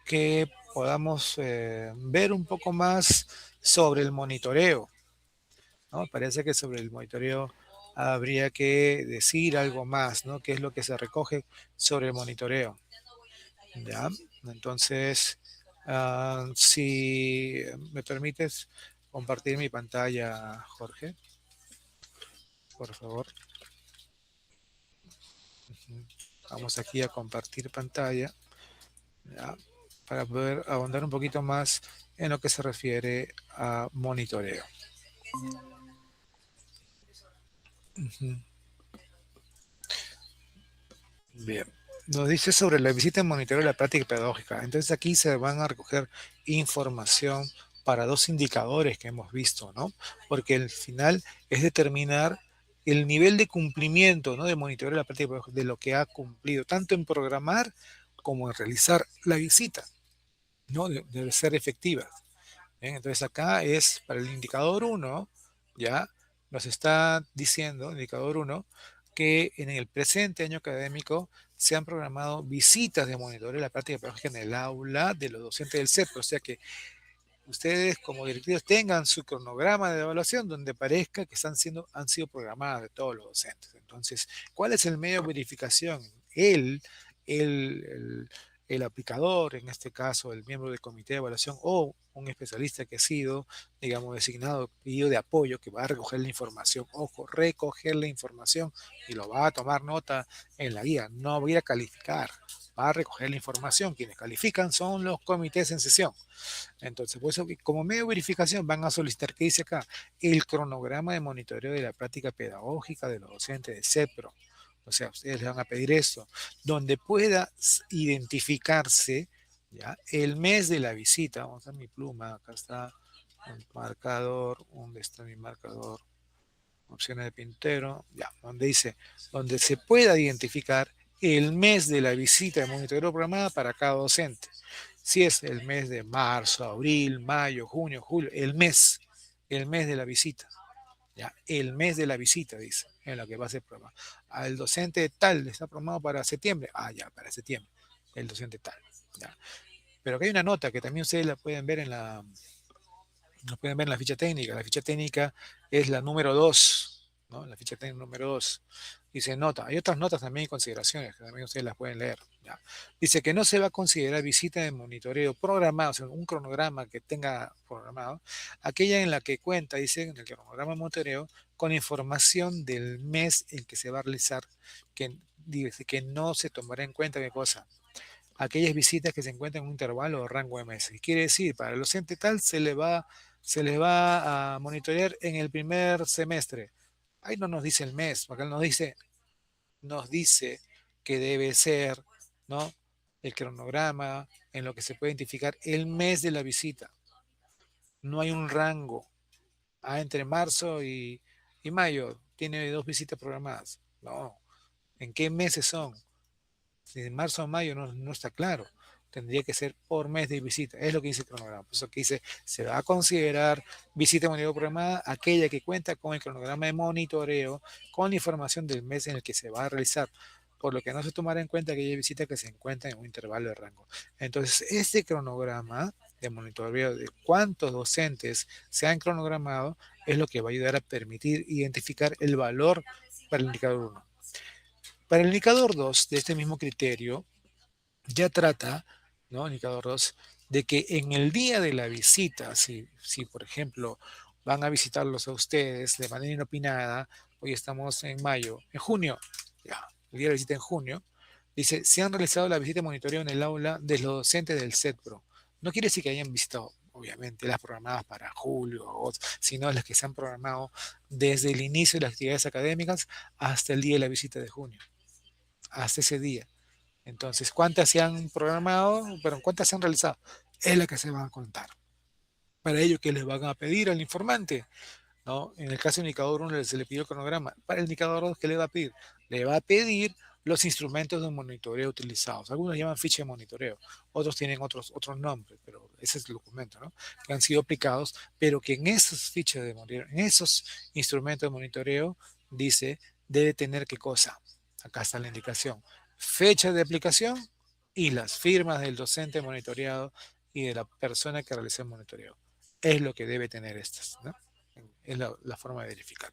[SPEAKER 1] que podamos ver un poco más sobre el monitoreo, ¿no? Parece que sobre el monitoreo habría que decir algo más, ¿no? ¿Qué es lo que se recoge sobre el monitoreo? ¿Ya? Entonces, si me permites compartir mi pantalla, Jorge, por favor. Vamos aquí a compartir pantalla, ¿ya? Para poder ahondar un poquito más en lo que se refiere a monitoreo. Bien. Nos dice sobre la visita de monitoreo de la práctica pedagógica. Entonces aquí se van a recoger información para dos indicadores que hemos visto, ¿no? Porque el final es determinar el nivel de cumplimiento, ¿no? De monitoreo de la práctica pedagógica, de lo que ha cumplido, tanto en programar como en realizar la visita, ¿no? Debe ser efectiva. Bien, entonces acá es para el indicador 1, ya nos está diciendo, indicador 1, que en el presente año académico se han programado visitas de monitoreo de la práctica pedagógica en el aula de los docentes del CEP. O sea que ustedes como directivos tengan su cronograma de evaluación donde parezca que han sido programadas de todos los docentes. Entonces, ¿cuál es el medio de verificación? El, el aplicador, en este caso el miembro del comité de evaluación o un especialista que ha sido, digamos, designado, pedido de apoyo, que va a recoger la información, ojo, recoger la información y lo va a tomar nota en la guía, no va a ir a calificar, va a recoger la información, quienes califican son los comités en sesión. Entonces, pues, como medio de verificación van a solicitar, ¿qué dice acá? El cronograma de monitoreo de la práctica pedagógica de los docentes de CEPRO. O sea, ustedes le van a pedir esto, donde pueda identificarse, ¿ya? El mes de la visita. Vamos a mi pluma, acá está el marcador. ¿Dónde está mi marcador? opciones de Pintero, ya, donde dice, donde se pueda identificar el mes de la visita de monitoreo programada para cada docente. Si es el mes de marzo, abril, mayo, junio, julio, el mes de la visita. Ya, el mes de la visita, dice, en la que va a ser programado. Al docente tal está programado para septiembre. Ah, ya, para septiembre. El docente tal. Ya. Pero aquí hay una nota que también ustedes la pueden ver en la, lo pueden ver en la ficha técnica. La ficha técnica es la número 2, ¿no? La ficha técnica número 2. Dice nota. Hay otras notas también y consideraciones que también ustedes las pueden leer. ¿Ya? Dice que no se va a considerar visita de monitoreo programado, o sea, un cronograma que tenga programado, aquella en la que cuenta, dice, en el cronograma de monitoreo, con información del mes en que se va a realizar, que dice que no se tomará en cuenta qué cosa, aquellas visitas que se encuentran en un intervalo o rango de meses. Quiere decir, para el docente tal se le va a monitorear en el primer semestre. Ahí no nos dice el mes, acá nos dice que debe ser, ¿no? El cronograma en lo que se puede identificar el mes de la visita. No hay un rango. Ah, entre marzo y mayo tiene 2 visitas programadas. No. ¿En qué meses son? Si en marzo o mayo no está claro. Tendría que ser por mes de visita. Es lo que dice el cronograma. Por eso que dice, se va a considerar visita de monitoreo programada aquella que cuenta con el cronograma de monitoreo con la información del mes en el que se va a realizar. Por lo que no se tomará en cuenta aquella visita que se encuentra en un intervalo de rango. Entonces, este cronograma de monitoreo de cuántos docentes se han cronogramado es lo que va a ayudar a permitir identificar el valor para el indicador 1. Para el indicador 2 de este mismo criterio, ya trata, ¿no? Indicador 2, de que en el día de la visita, si por ejemplo van a visitarlos a ustedes de manera inopinada, hoy estamos en mayo, en junio, ya, el día de la visita en junio, dice, se han realizado la visita de monitoreo en el aula de los docentes del CETPRO. No quiere decir que hayan visitado, obviamente, las programadas para julio, sino las que se han programado desde el inicio de las actividades académicas hasta el día de la visita de junio, hasta ese día. Entonces, ¿cuántas se han programado? Pero ¿cuántas se han realizado? Es la que se van a contar. Para ello, ¿qué les van a pedir al informante? ¿No? En el caso del indicador 1 se le pidió el cronograma. Para el indicador 2, ¿qué le va a pedir? Le va a pedir los instrumentos de monitoreo utilizados. Algunos llaman ficha de monitoreo, otros tienen otros nombres, pero ese es el documento, ¿no? Que han sido aplicados, pero que en esas fichas de monitoreo, en esos instrumentos de monitoreo, dice, debe tener qué cosa. Acá está la indicación. Fecha de aplicación y las firmas del docente monitoreado y de la persona que realizó el monitoreo. Es lo que debe tener estas, ¿no? Es la forma de verificar.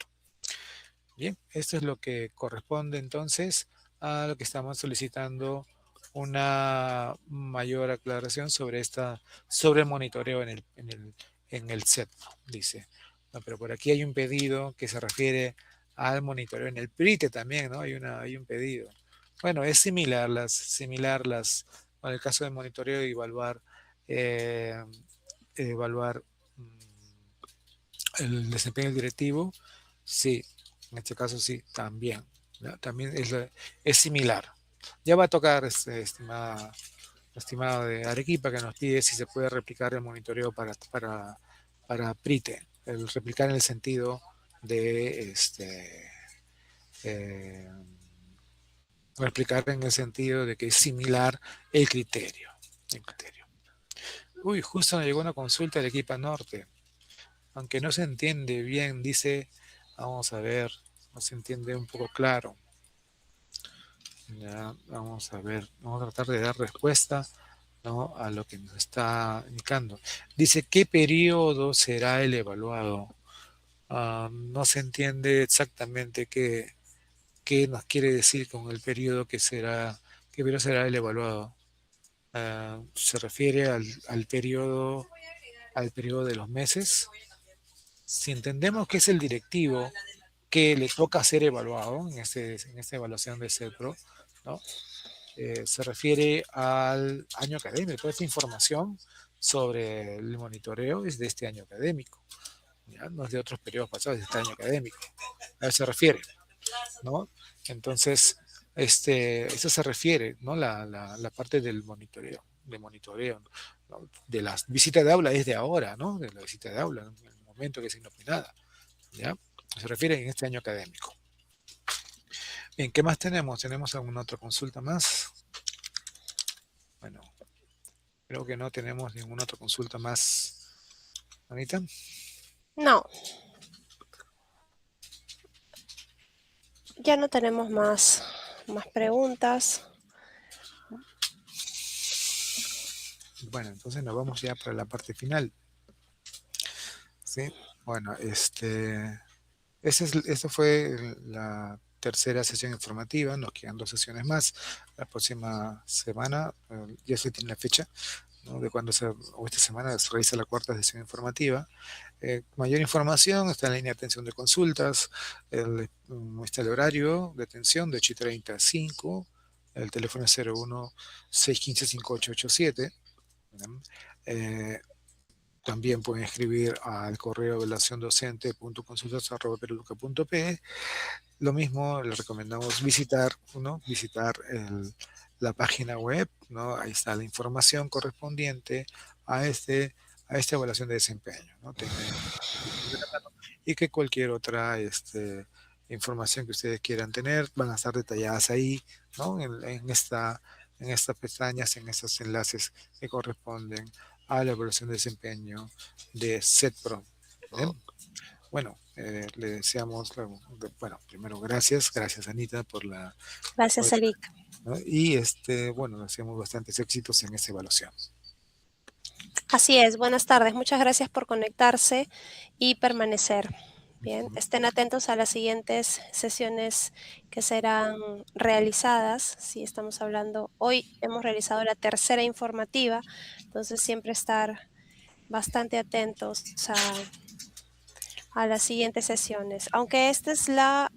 [SPEAKER 1] Bien, esto es lo que corresponde entonces a lo que estamos solicitando una mayor aclaración sobre el monitoreo en el set, dice. No, pero por aquí hay un pedido que se refiere al monitoreo en el PRITE también, ¿no? Hay un pedido. Bueno, es en el caso de monitoreo y evaluar el desempeño del directivo, sí, en este caso sí, también. ¿No? También es similar. Ya va a tocar, estimado de Arequipa, que nos pide si se puede replicar el monitoreo para PRITE, el replicar en el sentido de eh, replicar en el sentido de que es similar el criterio. Uy, justo me llegó una consulta de Arequipa Norte. Aunque no se entiende bien, dice, vamos a ver, no se entiende un poco claro. Ya, vamos a ver, vamos a tratar de dar respuesta, ¿no? A lo que nos está indicando. Dice, ¿qué periodo será el evaluado? No se entiende exactamente qué nos quiere decir con el periodo qué periodo será el evaluado. Se refiere al periodo de los meses. Si entendemos que es el directivo que le toca ser evaluado en esta evaluación de CEPRO, ¿no? Se refiere al año académico. Toda esta información sobre el monitoreo es de este año académico, ¿ya? No es de otros periodos pasados, es de este año académico. A eso se refiere, ¿no? Entonces, eso se refiere, ¿no? La parte del monitoreo, ¿no? De las visitas de aula es de ahora, ¿no? De la visita de aula, en el momento que es inopinada, ¿ya? Se refiere en este año académico. Bien, ¿qué más tenemos? ¿Tenemos alguna otra consulta más? Bueno, creo que no tenemos ninguna otra consulta más. Anita.
[SPEAKER 2] No, ya no tenemos más preguntas.
[SPEAKER 1] Bueno, entonces nos vamos ya para la parte final. ¿Sí? Bueno, esta fue la tercera sesión informativa. Nos quedan 2 sesiones más. La próxima semana, ya se tiene la fecha, ¿no? De cuando o esta semana se realiza la cuarta sesión informativa. Mayor información está en la línea de atención de consultas. Está el horario de atención de 8:30 a 5. El teléfono es 01-615-5887. Eh, También pueden escribir al correo evaluaciondocente.consultas@perueduca.pe. Lo mismo, les recomendamos visitar, ¿no? Visitar la página web, ¿no? Ahí está la información correspondiente a, a esta evaluación de desempeño, ¿no? Y que cualquier otra información que ustedes quieran tener van a estar detalladas ahí, ¿no? En estas pestañas, en estos enlaces que corresponden a la evaluación de desempeño de SETPRO. ¿Bien? Bueno, le deseamos, bueno, primero gracias Anita por
[SPEAKER 2] Gracias, Eric.
[SPEAKER 1] ¿no? Y bueno, le deseamos bastantes éxitos en esta evaluación.
[SPEAKER 2] Así es, buenas tardes. Muchas gracias por conectarse y permanecer. Bien, estén atentos a las siguientes sesiones que serán realizadas. Si estamos hablando, hoy hemos realizado la tercera informativa, entonces siempre estar bastante atentos a las siguientes sesiones. Aunque esta es la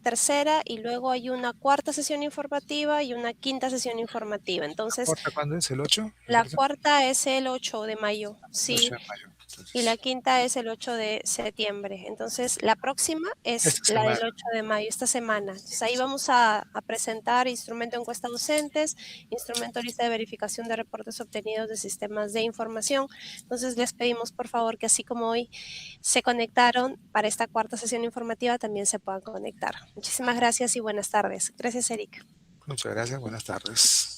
[SPEAKER 2] tercera y luego hay una cuarta sesión informativa y una quinta sesión informativa. Entonces,
[SPEAKER 1] ¿Corta cuándo es? ¿El 8? Me
[SPEAKER 2] la
[SPEAKER 1] parece.
[SPEAKER 2] cuarta es el 8 de mayo,
[SPEAKER 1] El
[SPEAKER 2] sí,
[SPEAKER 1] 8 de mayo.
[SPEAKER 2] y la
[SPEAKER 1] Entonces,
[SPEAKER 2] quinta es el 8 de septiembre. Entonces, la próxima es
[SPEAKER 1] esta
[SPEAKER 2] la del
[SPEAKER 1] semana.
[SPEAKER 2] 8 de mayo, esta semana. Entonces, ahí vamos a presentar instrumento encuesta docentes, instrumento lista de verificación de reportes obtenidos de sistemas de información. Entonces, les pedimos, por favor, que así como hoy se conectaron para esta cuarta sesión informativa, también se puedan conectar. Muchísimas gracias y buenas tardes. Gracias, Eric.
[SPEAKER 1] Muchas gracias, buenas tardes.